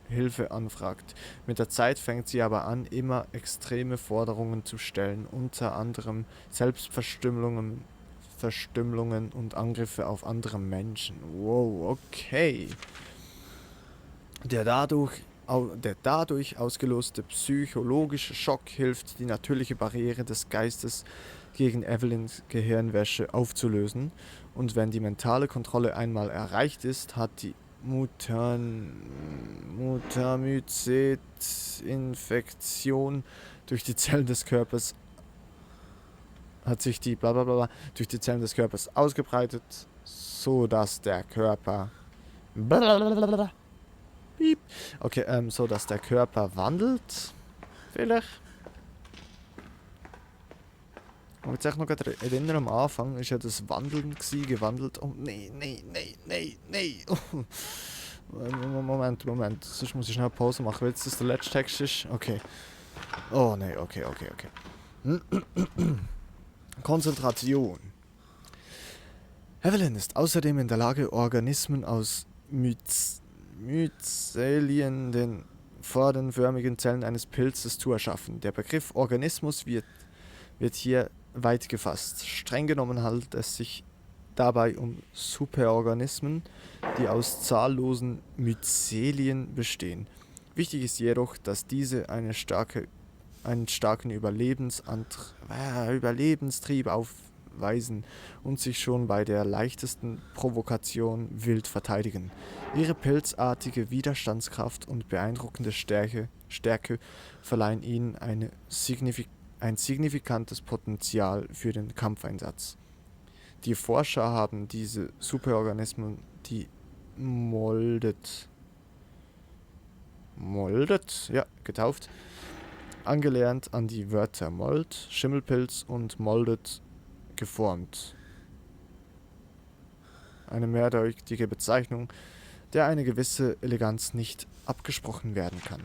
[SPEAKER 1] Hilfe anfragt. Mit der Zeit fängt sie aber an, immer extreme Forderungen zu stellen, unter anderem Selbstverstümmelungen und Angriffe auf andere Menschen. Wow, okay. Der dadurch ausgelöste psychologische Schock hilft, die natürliche Barriere des Geistes gegen Evelyns Gehirnwäsche aufzulösen, und wenn die mentale Kontrolle einmal erreicht ist, hat die Mutamycet-Infektion durch die Zellen des Körpers durch die Zellen des Körpers ausgebreitet, so dass der Körper so dass der Körper wandelt. Vielleicht. Und jetzt noch erinnern, am Anfang ist ja das Wandeln gewandelt. Oh, nee. Oh. Moment. Sonst muss ich schnell Pause machen, weil jetzt das der letzte Text ist. Okay. Oh, nee, okay. Konzentration. Evelyn ist außerdem in der Lage, Organismen aus Myzelien, den fadenförmigen Zellen eines Pilzes, zu erschaffen. Der Begriff Organismus wird hier weit gefasst. Streng genommen handelt es sich dabei um Superorganismen, die aus zahllosen Myzelien bestehen. Wichtig ist jedoch, dass diese einen starken Überlebenstrieb aufweisen und sich schon bei der leichtesten Provokation wild verteidigen. Ihre pilzartige Widerstandskraft und beeindruckende Stärke verleihen ihnen ein signifikantes Potenzial für den Kampfeinsatz. Die Forscher haben diese Superorganismen, die getauft, angelehnt an die Wörter Mold, Schimmelpilz und Moldet geformt. Eine mehrdeutige Bezeichnung, der eine gewisse Eleganz nicht abgesprochen werden kann.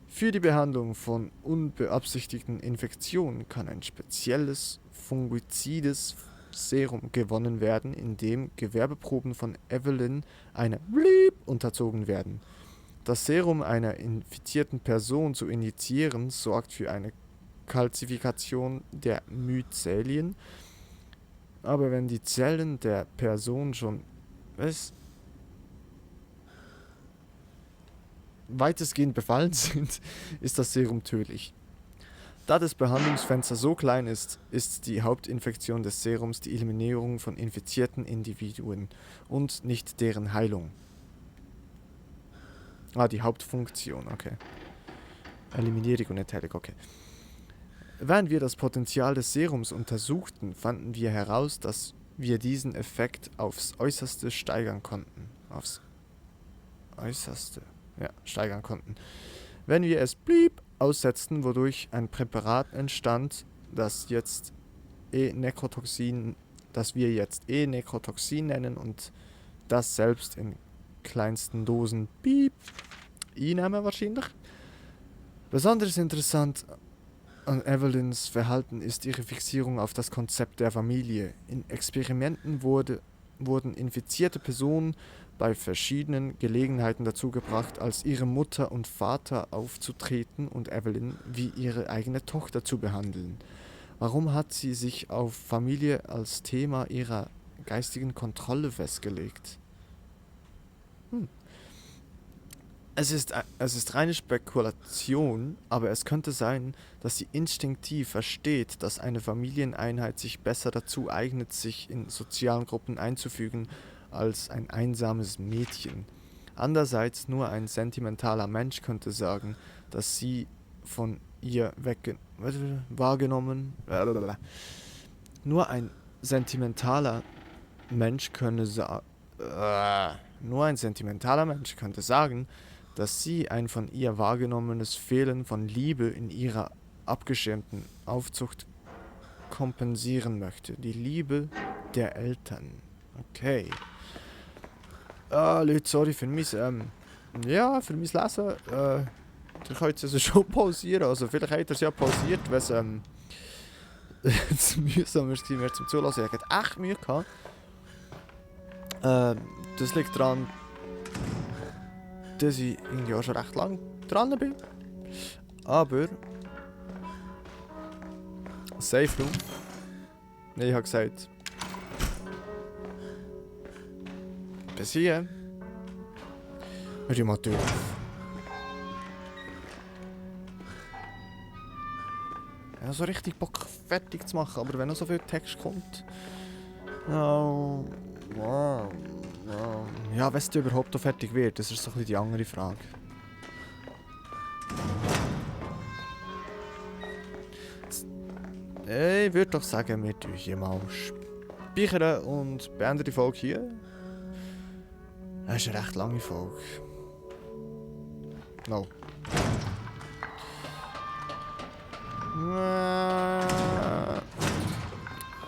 [SPEAKER 1] Für die Behandlung von unbeabsichtigten Infektionen kann ein spezielles fungizides Serum gewonnen werden, in dem Gewebeproben von Evelyn einer unterzogen werden. Das Serum einer infizierten Person zu injizieren sorgt für eine Kalzifikation der Myzelien, aber wenn die Zellen der Person schon weitestgehend befallen sind, ist das Serum tödlich. Da das Behandlungsfenster so klein ist, ist die Hauptinfektion des Serums die Eliminierung von infizierten Individuen und nicht deren Heilung. Die Hauptfunktion, okay. Eliminierung und nicht Heilung, okay. Während wir das Potenzial des Serums untersuchten, fanden wir heraus, dass wir diesen Effekt aufs Äußerste steigern konnten. Steigern konnten. Wenn wir es aussetzten, wodurch ein Präparat entstand, das wir jetzt E-Nekrotoxin nennen und das selbst in kleinsten Dosen einnehmen wahrscheinlich, Besonders interessant an Evelyns Verhalten ist ihre Fixierung auf das Konzept der Familie. In Experimenten wurden infizierte Personen bei verschiedenen Gelegenheiten dazu gebracht, als ihre Mutter und Vater aufzutreten und Evelyn wie ihre eigene Tochter zu behandeln. Warum hat sie sich auf Familie als Thema ihrer geistigen Kontrolle festgelegt? Es ist reine Spekulation, aber es könnte sein, dass sie instinktiv versteht, dass eine Familieneinheit sich besser dazu eignet, sich in sozialen Gruppen einzufügen, als ein einsames Mädchen. Andererseits, nur ein sentimentaler Mensch könnte sagen, dass sie von ihr wahrgenommen. Nur ein sentimentaler Mensch könnte sagen, dass sie ein von ihr wahrgenommenes Fehlen von Liebe in ihrer abgeschirmten Aufzucht kompensieren möchte. Die Liebe der Eltern. Okay. Leute, sorry für mein, für mein Lesen. Ihr könnt es schon pausieren. Also vielleicht habt ihr es ja pausiert, wenn es zu mühsam war, mir zum Zulassen. Ich hatte echt Mühe gehabt. Das liegt daran, dass ich irgendwie auch schon recht lang dran bin. Aber Safe Room. Nein, ich habe gesagt. Bis hier. Hör ich mal durch. Ich habe so richtig Bock fertig zu machen, aber wenn noch so viel Text kommt. Ja, wenn es überhaupt noch fertig wird, das ist so ein bisschen die andere Frage. Ich würde doch sagen, wir tun hier mal speichern und beenden die Folge hier. Das ist eine recht lange Folge. No.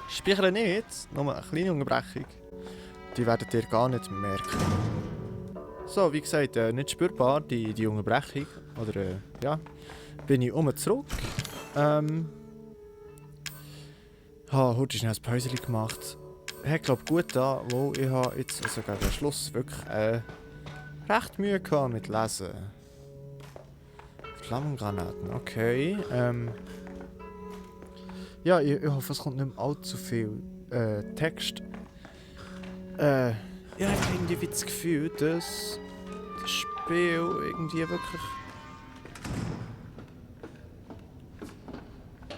[SPEAKER 1] Speichern nicht, nur eine kleine Unterbrechung. Die werdet ihr gar nicht merken. So, wie gesagt, nicht spürbar, die Unterbrechung. Oder, bin ich zurück. Heute schnell ein Päuschen gemacht. Hat, glaube gut da, wo ich habe jetzt sogar den Schluss wirklich recht Mühe gehabt mit Lesen. Flammengranaten, okay. Ja, ich hoffe, es kommt nicht mehr allzu viel Text. Ich habe irgendwie das Gefühl, dass das Spiel irgendwie wirklich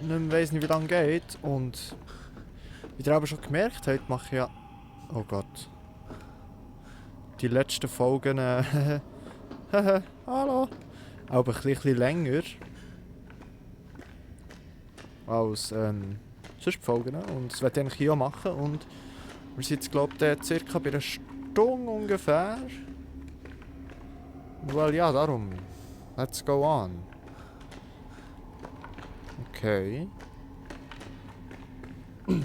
[SPEAKER 1] nicht weiss nicht, wie lange geht. Und wie ihr aber schon gemerkt habt, mache ich ja... Oh Gott. Die letzten Folgen... hallo! Aber ein bisschen länger. Als sonst Folgen. Und das werde ich eigentlich hier auch machen. Und wir sind jetzt, glaube ich, circa bei einer Stunde ungefähr. Well, ja, darum. Let's go on. Okay. Wir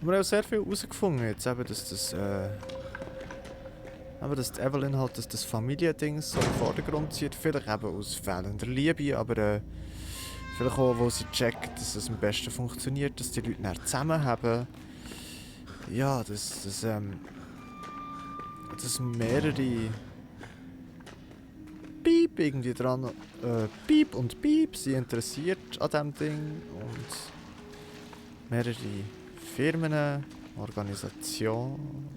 [SPEAKER 1] haben auch sehr viel herausgefunden jetzt, eben, dass das, dass die Evelyn halt das Familiending so im Vordergrund zieht. Vielleicht eben aus fehlender Liebe, aber vielleicht auch, wo sie checkt, dass es am besten funktioniert, dass die Leute näher zusammen haben. Ja, dass mehrere Piep irgendwie dran, Piep und Piep sind interessiert an diesem Ding und mehrere Firmen, Organisationen.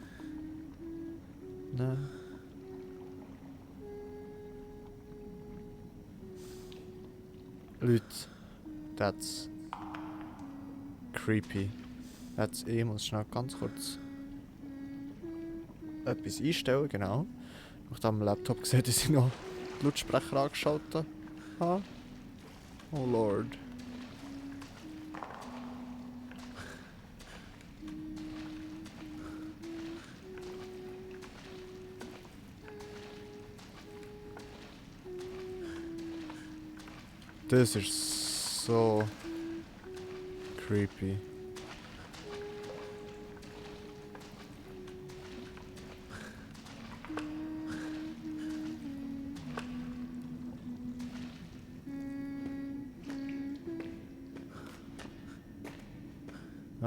[SPEAKER 1] Leute, that's creepy. Ich muss schnell ganz kurz etwas einstellen, genau. Ich habe am Laptop gesehen, dass ich noch die Lautsprecher angeschaltet habe. Oh Lord. Das ist so creepy.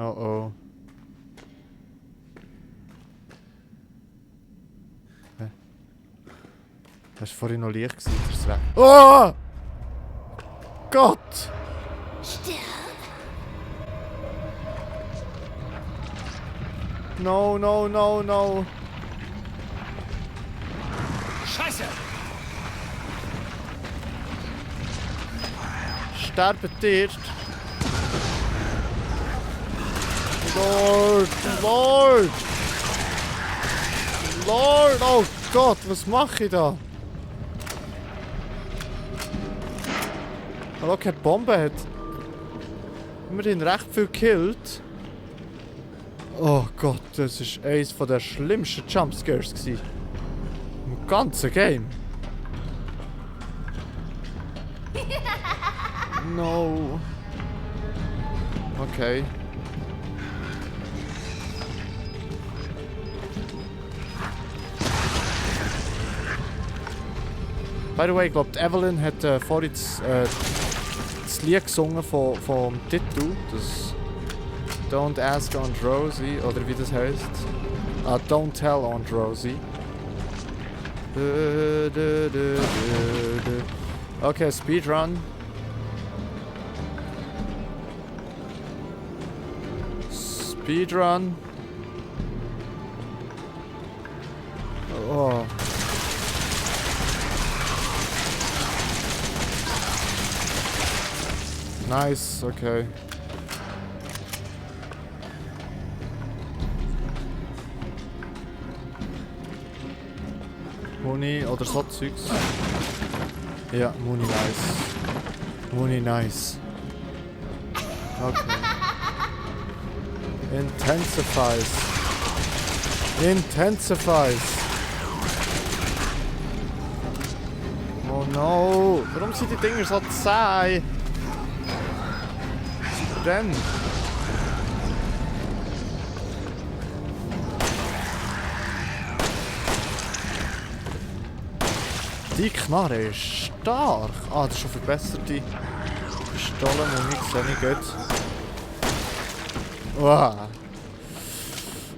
[SPEAKER 1] Oh. Hä? Das war vorhin noch Licht gewesen, das ist weg. Oh! Gott! No.
[SPEAKER 5] Scheiße!
[SPEAKER 1] Sterben erst. Lord! Oh Gott, was mache ich da? Hallo, keine Bombe hat immerhin recht viel gekillt. Oh Gott, das war eines der schlimmsten Jumpscares im ganzen Game. No. Okay. By the way, ich glaube, Evelyn hat vorhin das Lied gesungen vom Titel. Das Don't Ask Aunt Rosie, oder wie das heißt. Don't Tell Aunt Rosie. Okay, Speedrun. Speedrun. Oh. Nice, okay. Muni oder so Zeugs. Ja, Muni nice. Muni nice. Okay. Intensifies. Oh no. Warum sind die Dinger so zäh? Denn? Die Knarre ist stark. Ah, das ist schon verbesserte Pistole, und nichts nicht gut. Wow.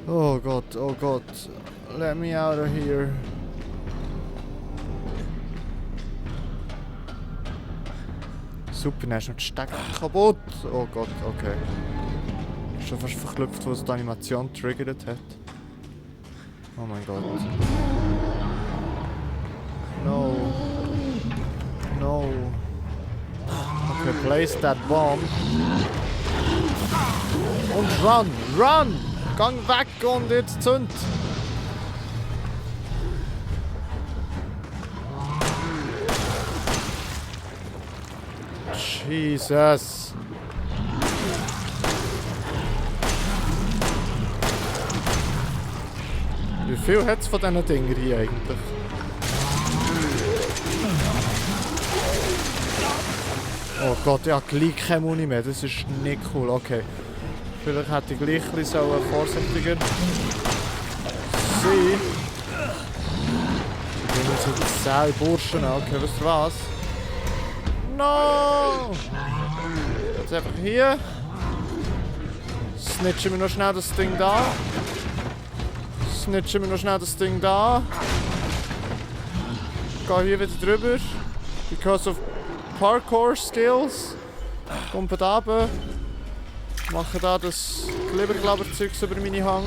[SPEAKER 1] Oh Gott. Let me out of here. Super, dann ist noch die Stecker kaputt. Oh Gott, okay. Schon fast verklüpft, was die Animation triggert hat. Oh mein Gott. No. Okay, place that bomb. Und run! Gang weg und jetzt zünd! Jesus! Wie viel hat es von diesen Dingen hier eigentlich? Oh Gott, ja, gleich keine Muni mehr, das ist nicht cool, okay. Vielleicht hätte ich gleich ein bisschen vorsichtiger sein. Ich bin jetzt die 10 Burschen, okay, wisst ihr was? No! Jetzt einfach hier. Snitchen wir noch schnell das Ding da. Geh hier wieder drüber. Because of Parkour Skills. Kommt da runter. Mache da das Glibber-Glabber-Zeugs über meine Hang.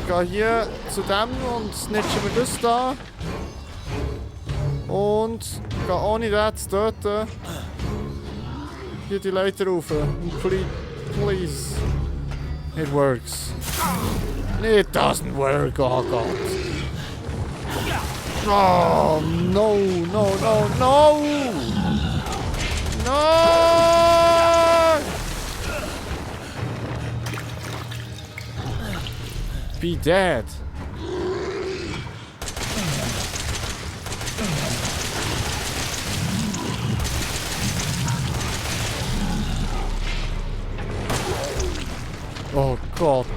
[SPEAKER 1] Gehe hier zu dem und snitchen wir das da. Und gehe ohne das zu töten. Hier die Leiter rauf. Please. It works. It doesn't work, oh Gott. Oh, no! Be dead. Oh Gott.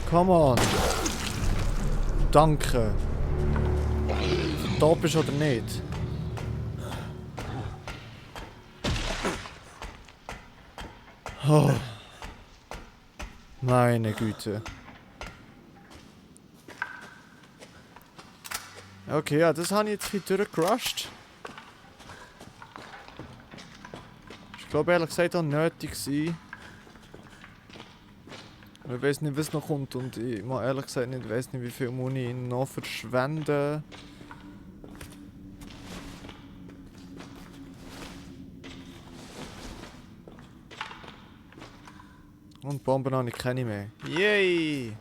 [SPEAKER 1] Come on. Danke. Ob du da bist oder nicht. Oh. Meine Güte. Okay, ja, das habe ich jetzt ein bisschen durchgerusht. Ich glaube ehrlich gesagt auch nötig gewesen. Ich weiß nicht, was noch kommt und ich muss ehrlich gesagt nicht, weiß nicht, wie viel Muni ich noch verschwenden. Und Bomben habe ich keine mehr. Yay!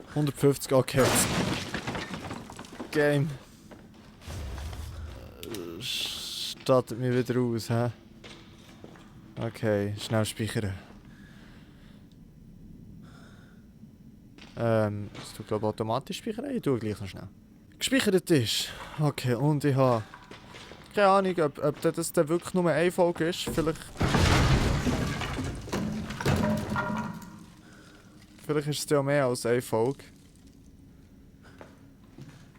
[SPEAKER 1] 150, okay. Jetzt. Game. Startet mich wieder aus, hä? Okay, schnell speichern. Das tut glaube ich automatisch speichern. Ich tue gleich noch schnell. Gespeichert ist. Okay, und ich habe keine Ahnung, ob das dann wirklich nur eine Folge ist. Vielleicht ist es ja mehr als eine Folge.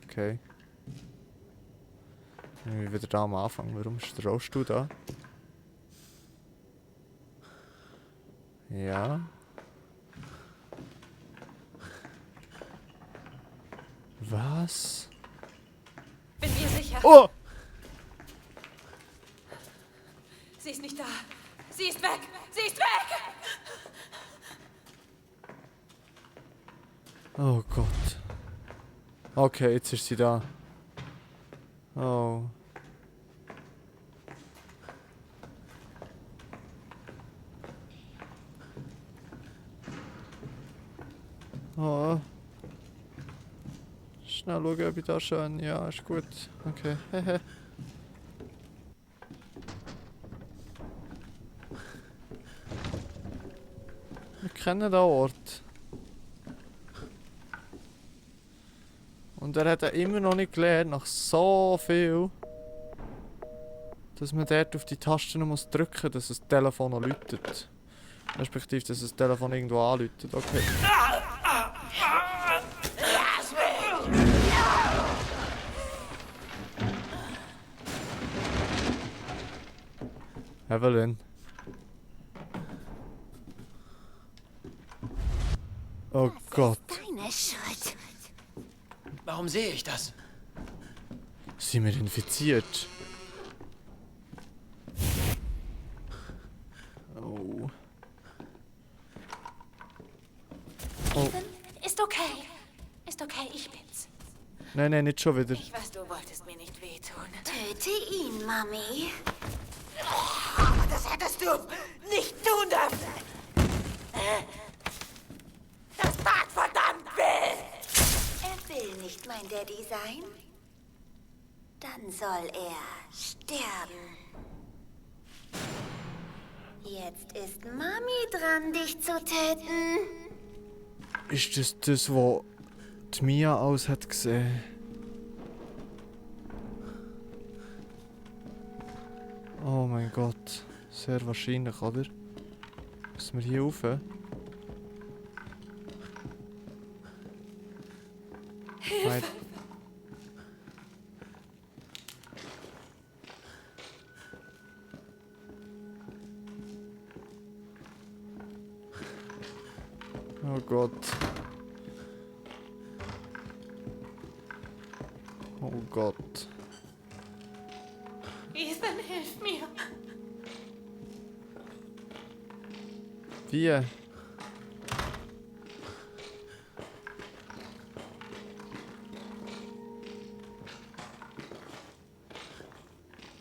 [SPEAKER 1] Okay. Ich bin wieder da am Anfang. Warum ist der Rollstuhl da? Ja. Was?
[SPEAKER 3] Bin mir sicher.
[SPEAKER 1] Oh!
[SPEAKER 3] Sie ist nicht da. Sie ist weg. Sie ist weg.
[SPEAKER 1] Oh Gott. Okay, jetzt ist sie da. Oh. Oh. Schnell schauen, ob ich da schon. Ja, ist gut. Okay. Hehe. Wir kennen den Ort. Und er hat ja immer noch nicht gelernt, nach so viel, dass man dort auf die Tasten noch muss drücken, dass das Telefon noch läutet. Respektive, dass das Telefon irgendwo anläutet. Okay. Evelyn. Oh Gott.
[SPEAKER 2] Deine Schuld.
[SPEAKER 5] Warum sehe ich das?
[SPEAKER 1] Sind wir infiziert? Oh. Oh.
[SPEAKER 3] Ist okay. Ist okay, ich bin's.
[SPEAKER 1] Nein, nein, nicht schon wieder.
[SPEAKER 3] Ich weiß, du wolltest mir nicht wehtun.
[SPEAKER 2] Töte ihn, Mami.
[SPEAKER 3] Aber das hättest du nicht tun dürfen. Das Bad verdammt will.
[SPEAKER 2] Er will nicht mein Daddy sein. Dann soll er sterben. Jetzt ist Mami dran, dich zu töten.
[SPEAKER 1] Ist das das, was die Mia alles hat gesehen? Oh mein Gott. Sehr wahrscheinlich, oder? Müssen wir hier rauf? Nein. Oh Gott. Oh Gott.
[SPEAKER 3] Ethan, hilf mir.
[SPEAKER 1] Wie?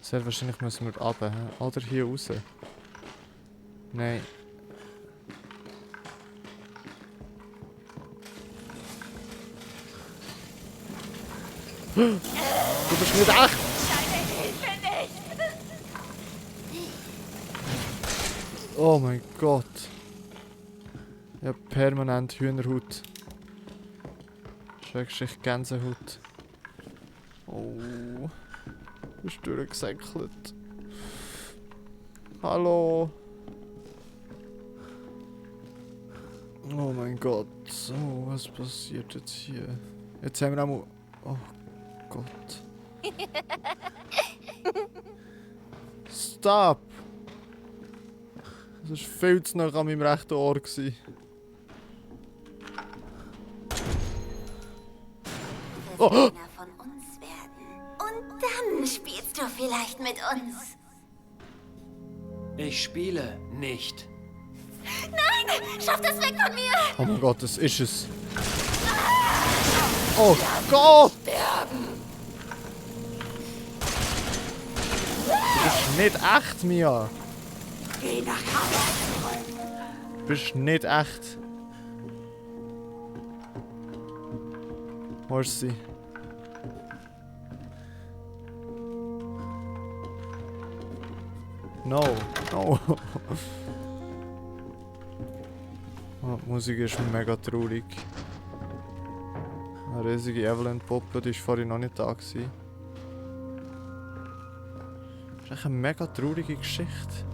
[SPEAKER 1] Sehr wahrscheinlich müssen wir runter, hä? Oder hier raus. Nein. Du bist nicht echt!
[SPEAKER 3] Deine Hilfe nicht.
[SPEAKER 1] Oh mein Gott. Ich hab permanent Hühnerhaut. Schrägstrich Gänsehaut. Oh. Du bist durchgesäckelt. Hallo. Oh mein Gott. So, was passiert jetzt hier? Jetzt haben wir auch... Oh Gott. Stop! Das war viel zu nah an meinem rechten Ohr. Oh.
[SPEAKER 8] Einer von uns werden. Und dann spielst du vielleicht mit uns.
[SPEAKER 5] Ich spiele nicht.
[SPEAKER 8] Nein! Schaff das weg von mir!
[SPEAKER 1] Oh mein Gott, das ist es. Oh Gott! Das ist nicht echt, Mia.
[SPEAKER 8] Geh nach Hause.
[SPEAKER 1] Du bist nicht echt. Wo ist sie? No, no. Oh, die Musik ist mega traurig. Eine riesige Evelyn-Puppe, die war vorhin noch nicht da. Das ist echt eine mega traurige Geschichte.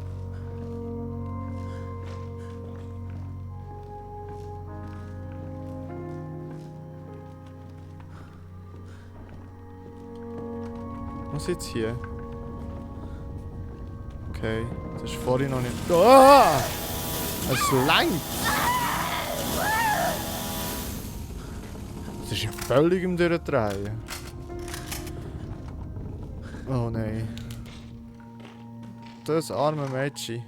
[SPEAKER 1] Was ist jetzt hier? Okay, das ist vorhin noch nicht. Ah! Es langt! Das ist ja völlig im Durchdrehen. Oh nein. Das arme Mädchen.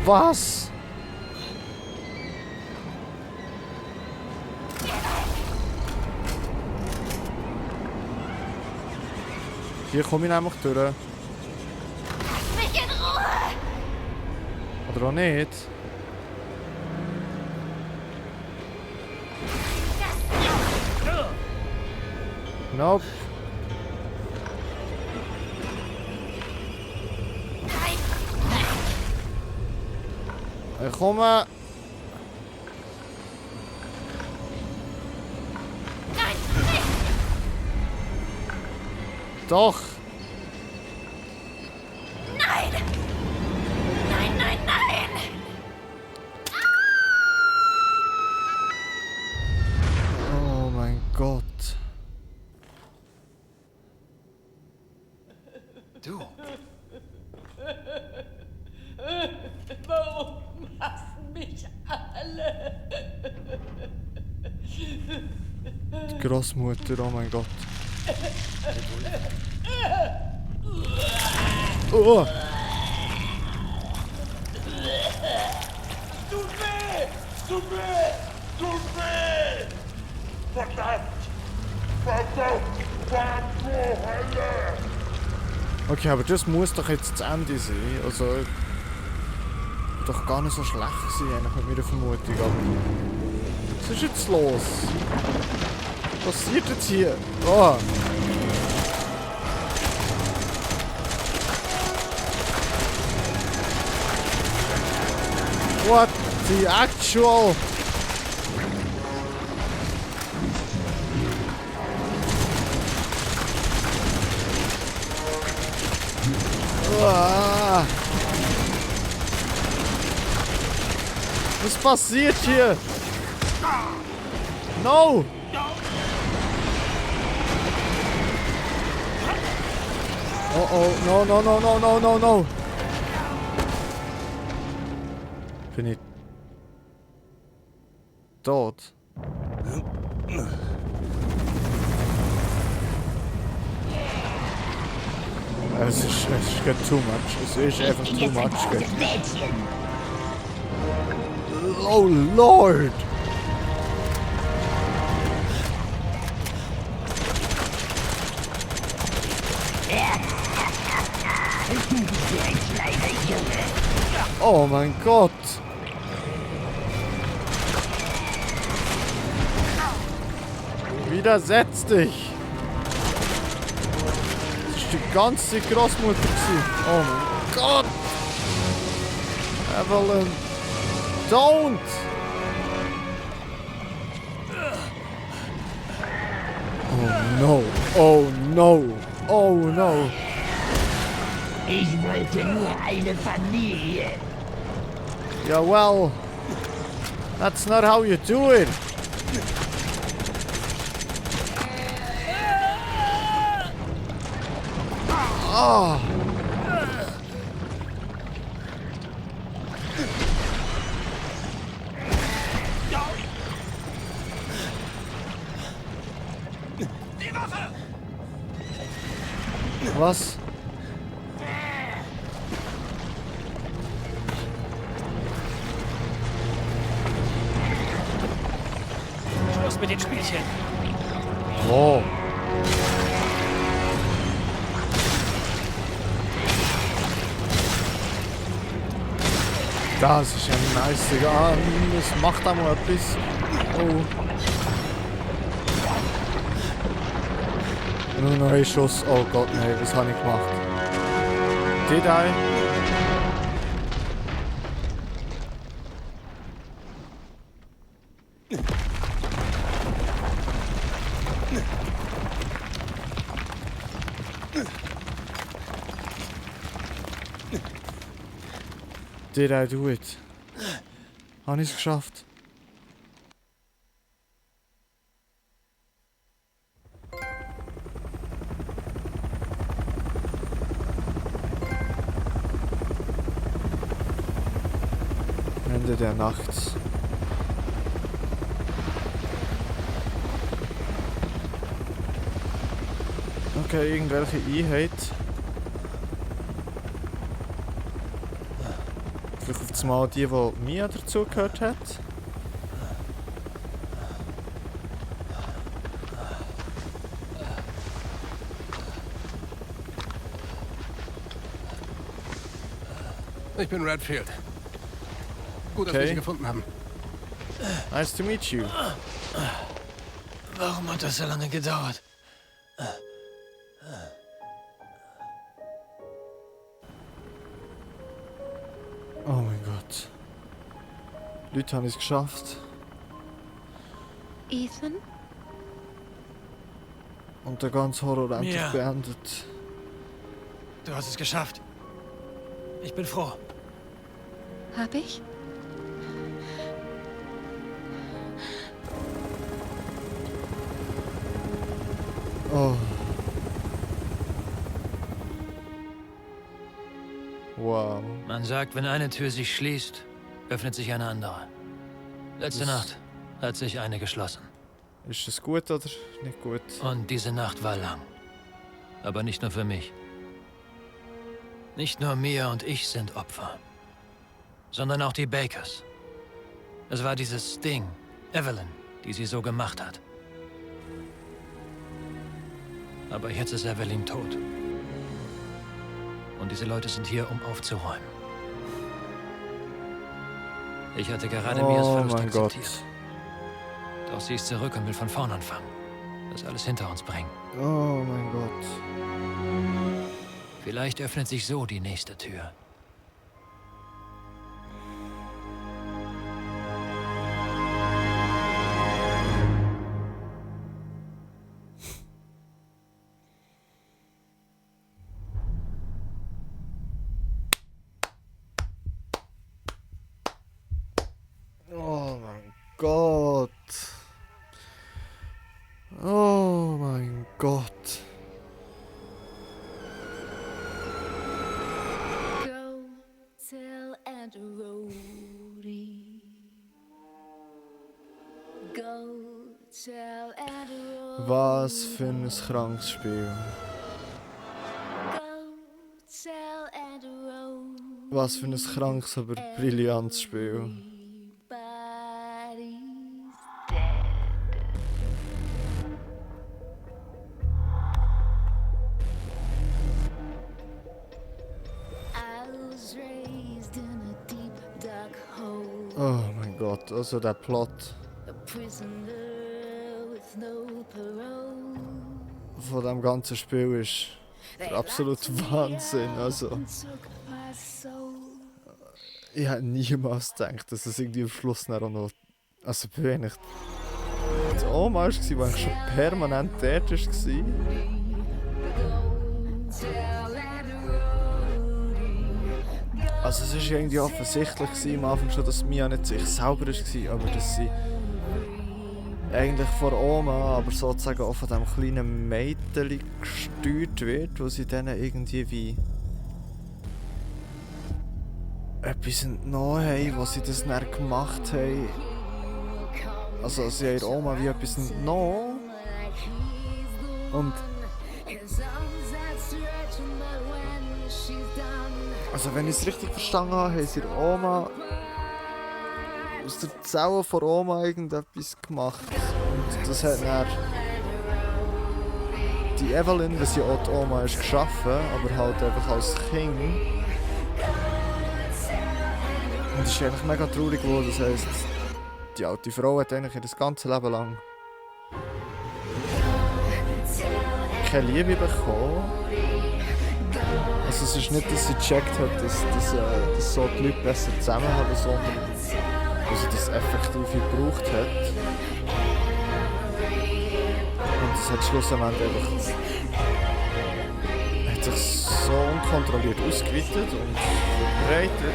[SPEAKER 1] Was? Hier komme ich nämlich durch.
[SPEAKER 8] Lass mich in Ruhe!
[SPEAKER 1] Oder auch nicht. Nope. Ich komme. Doch.
[SPEAKER 8] Nein! Nein, nein, nein!
[SPEAKER 1] Oh mein Gott.
[SPEAKER 5] Du,
[SPEAKER 9] Warum hassen mich alle?
[SPEAKER 1] Die Großmutter, oh mein Gott. Oh.
[SPEAKER 7] Tut weh! Tut weh! Tut weh! Verdammt! Verdammt! Verdammt zur Hölle!
[SPEAKER 1] Okay, aber das muss doch jetzt das Ende sein. Also. Doch gar nicht so schlecht sein, eigentlich mit meiner Vermutung. Aber. Was ist jetzt los? Was passiert jetzt hier? Oh! What the actual? Ah. Was passiert hier? No! Oh oh, no, no, no, no, no, no, no! Bin ich tot? Es ist too much. Es ist einfach too much. Oh Lord! Oh mein Gott! Widersetz dich! Das ist die ganze Großmutter gewesen. Oh mein Gott! Evelyn! Don't! Oh no! Oh no! Oh no!
[SPEAKER 10] Ich wollte nur eine Familie.
[SPEAKER 1] Yeah, well, that's not how you do it. Oh. Was?
[SPEAKER 5] Schluss mit den Spielchen.
[SPEAKER 1] Oh. Das ist ein nice Gun. Das macht auch mal etwas. Oh. Nur noch ein Schuss. Oh Gott, nein, was habe ich gemacht? Did I? Did I do it? Habe ich es geschafft? Ende der Nacht. Okay, irgendwelche Einheit. Vielleicht auf das Mal die Mia dazugehört hat.
[SPEAKER 7] Ich bin Redfield. Gut, dass wir Sie gefunden haben.
[SPEAKER 1] Nice to meet you.
[SPEAKER 5] Warum hat das so lange gedauert?
[SPEAKER 1] Oh mein Gott. Leute haben es geschafft.
[SPEAKER 3] Ethan?
[SPEAKER 1] Und der ganze Horror endlich
[SPEAKER 5] Mia.
[SPEAKER 1] beendet.
[SPEAKER 5] Du hast es geschafft. Ich bin froh.
[SPEAKER 3] Hab ich?
[SPEAKER 1] Oh. Wow.
[SPEAKER 5] Man sagt, wenn eine Tür sich schließt, öffnet sich eine andere. Letzte Nacht hat sich eine geschlossen.
[SPEAKER 1] Ist es gut oder nicht gut?
[SPEAKER 5] Und diese Nacht war lang. Aber nicht nur für mich. Nicht nur Mia und ich sind Opfer, sondern auch die Bakers. Es war dieses Ding, Evelyn, die sie so gemacht hat. Aber jetzt ist Evelyn tot. Und diese Leute sind hier, um aufzuräumen. Ich hatte gerade Mias
[SPEAKER 1] Oh
[SPEAKER 5] Verlust
[SPEAKER 1] mein Gott.
[SPEAKER 5] akzeptiert. Doch sie ist zurück und will von vorn anfangen. Das alles hinter uns bringen.
[SPEAKER 1] Oh mein Gott.
[SPEAKER 5] Vielleicht öffnet sich so die nächste Tür.
[SPEAKER 1] Oh mein Gott. Oh mein Gott.
[SPEAKER 2] Go tell Aunt Rhodey. Go tell Aunt Rhodey.
[SPEAKER 1] Was für ein krankes Spiel.
[SPEAKER 2] Go tell Aunt Rhodey.
[SPEAKER 1] Was für ein krankes, aber brillantes Spiel. Oh mein Gott, also der Plot von dem ganzen Spiel ist der absolute Wahnsinn. Also, ich hätte niemals gedacht, dass es irgendwie am Schluss auch noch... Also bin ich... Das Oma war, wo ich schon permanent dort war. Also es war irgendwie offensichtlich am Anfang schon, dass Mia nicht sich selber war, aber dass sie eigentlich von Oma, aber sozusagen auch von diesem kleinen Mädchen gesteuert wird, wo sie dann irgendwie wie etwas entnommen haben, was sie das dann gemacht haben. Also sie haben ihrer Oma wie etwas entnommen. Und also wenn ich es richtig verstanden habe, haben sie ihrer Oma aus der Zelle von Oma irgendetwas gemacht. Und das hat dann die Evelyn, weil sie auch die Oma ist, geschaffen, aber halt einfach als Kind. Und es ist eigentlich mega traurig geworden, das heisst, die alte Frau hat eigentlich ihr ganzes Leben lang keine Liebe bekommen. Also es ist nicht, dass sie gecheckt hat, dass so die Leute besser zusammen haben, sondern dass sie das effektiv gebraucht hat. Und das hat schlussendlich einfach hat sich so unkontrolliert ausgeweitet und verbreitet.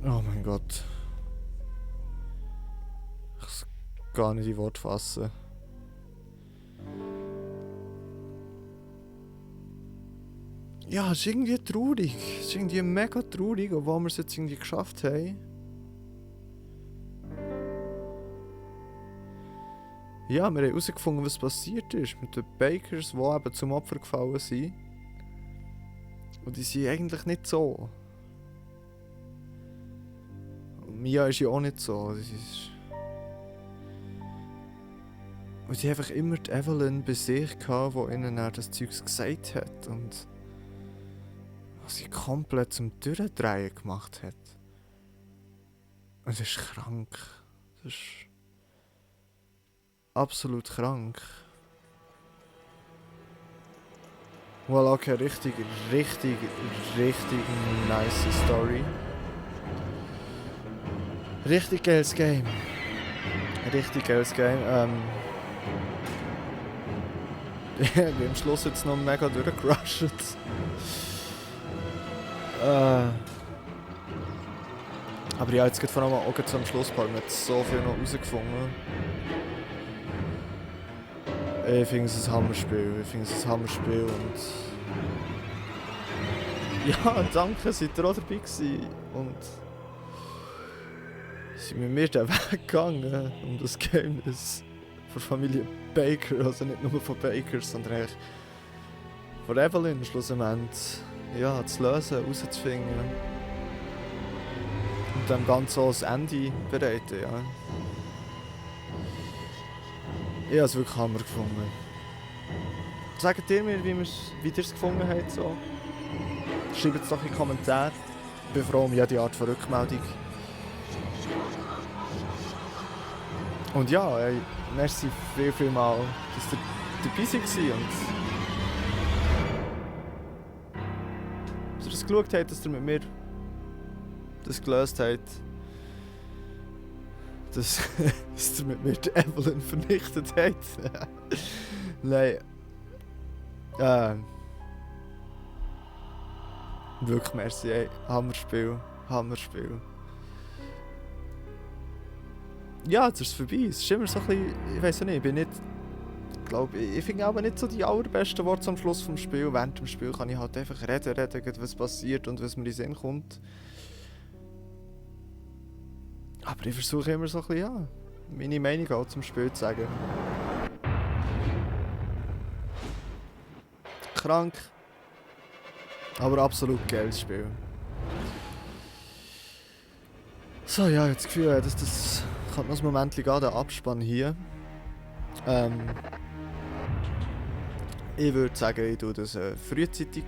[SPEAKER 1] Oh mein Gott. Ich kann gar nicht in Worte fassen. Ja, es ist irgendwie traurig. Es ist irgendwie mega traurig, obwohl wir es jetzt irgendwie geschafft haben. Ja, wir haben herausgefunden, was passiert ist mit den Bakers, die eben zum Opfer gefallen sind. Und die sind eigentlich nicht so. Und Mia ist ja auch nicht so. Und sie haben einfach immer die Evelyn bei sich gehabt, die ihnen dann das Zeugs gesagt hat. Und was sie komplett zum Durchdrehen gemacht hat. Und das ist krank. Das ist absolut krank. Well, okay, richtig nice Story. Richtig geiles Game. Richtig geiles Game. Ich bin am Schluss jetzt noch mega durchgerusht. Aber ja, jetzt geht vor allem auch zum Schlusspart. Man hat so viel noch herausgefunden. Ich finde es ein Hammerspiel. Und ja, danke, seid ihr auch dabei gewesen. Und sind mit mir den Weg gegangen, um das Geheimnis von Familie Baker, also nicht nur von Baker, sondern eigentlich von Evelyn schlussendlich ja, zu lösen, herauszufinden. Und dann ganz so das Ende bereiten, ja. Ich habe es wirklich Hammer gefunden. Sagt ihr mir, wie ihr es gefunden habt. So. Schreibt es doch in die Kommentare. Ich bin froh um jede Art von Rückmeldung. Und ja, ey, merci viel mal, dass ihr dabei seid und dass ihr es geschaut habt, dass ihr mit mir das gelöst habt. Dass ihr mit mir die Evelyn vernichtet habt. Nein. Wirklich merci, ey. Hammerspiel. Ja, jetzt ist es vorbei. Es ist immer so ein bisschen, ich weiß nicht, ich finde aber nicht so die allerbesten Worte am Schluss vom Spiel. Während dem Spiel kann ich halt einfach reden, was passiert und was mir in den Sinn kommt. Aber ich versuche immer so ein bisschen, ja, meine Meinung auch zum Spiel zu sagen. Krank. Aber absolut geiles Spiel. So, ja, jetzt das Gefühl, dass das kann noch ein Moment gehen, der Abspann hier. Ich würde sagen, ich tue das frühzeitig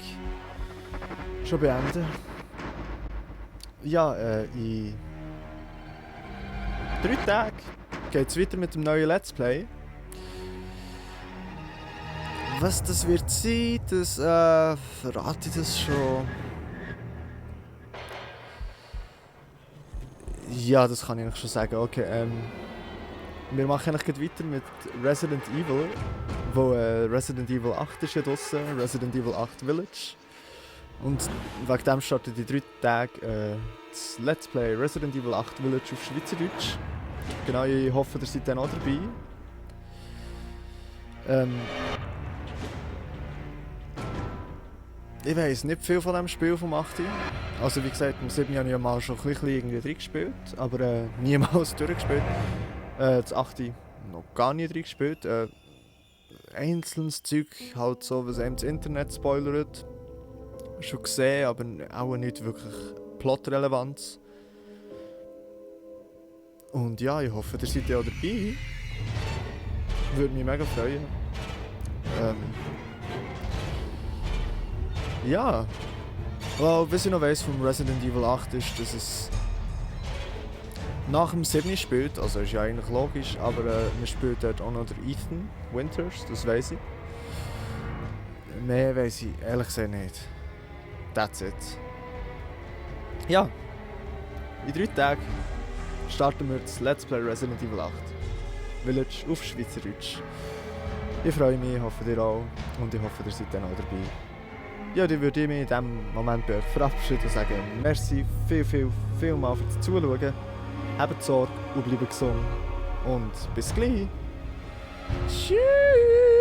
[SPEAKER 1] schon beenden. Ja, in 3 Tagen geht es weiter mit dem neuen Let's Play. Was das wird sein, das verrate ich das schon. Ja, das kann ich eigentlich schon sagen. Okay, wir machen eigentlich weiter mit Resident Evil. wo Resident Evil 8 ist ja draussen, Resident Evil 8 Village. Und wegen dem startet in 3 Tagen das Let's Play Resident Evil 8 Village auf Schweizerdeutsch. Genau, ich hoffe, ihr seid dann auch dabei. Ich weiss nicht viel von dem Spiel vom 8. Also wie gesagt, am 7. habe ich ja mal schon ein bisschen irgendwie drin gespielt, aber niemals durchgespielt. Das 8. noch gar nicht drin gespielt. Einzelnes Zeug, halt so, was einem das Internet spoilert. Schon gesehen, aber auch nicht wirklich Plotrelevanz. Und ja, ich hoffe, ihr seid ja auch dabei. Würde mich mega freuen. Ja. Well, was ich noch weiss vom Resident Evil 8 ist, dass es nach dem 7 spielt, also ist ja eigentlich logisch, aber man spielt dort auch noch den Ethan Winters, das weiss ich. Mehr weiss ich ehrlich gesagt nicht. That's it. Ja. In 3 Tagen starten wir das Let's Play Resident Evil 8 Village auf Schweizerdeutsch. Ich freue mich, hoffe ihr auch und ich hoffe, ihr seid dann auch dabei. Ja, dann würde ich mich in diesem Moment verabschieden und sagen, merci viel mal fürs Zuschauen. Habt Sorge und bleibt gesund. Und bis gleich. Tschüss!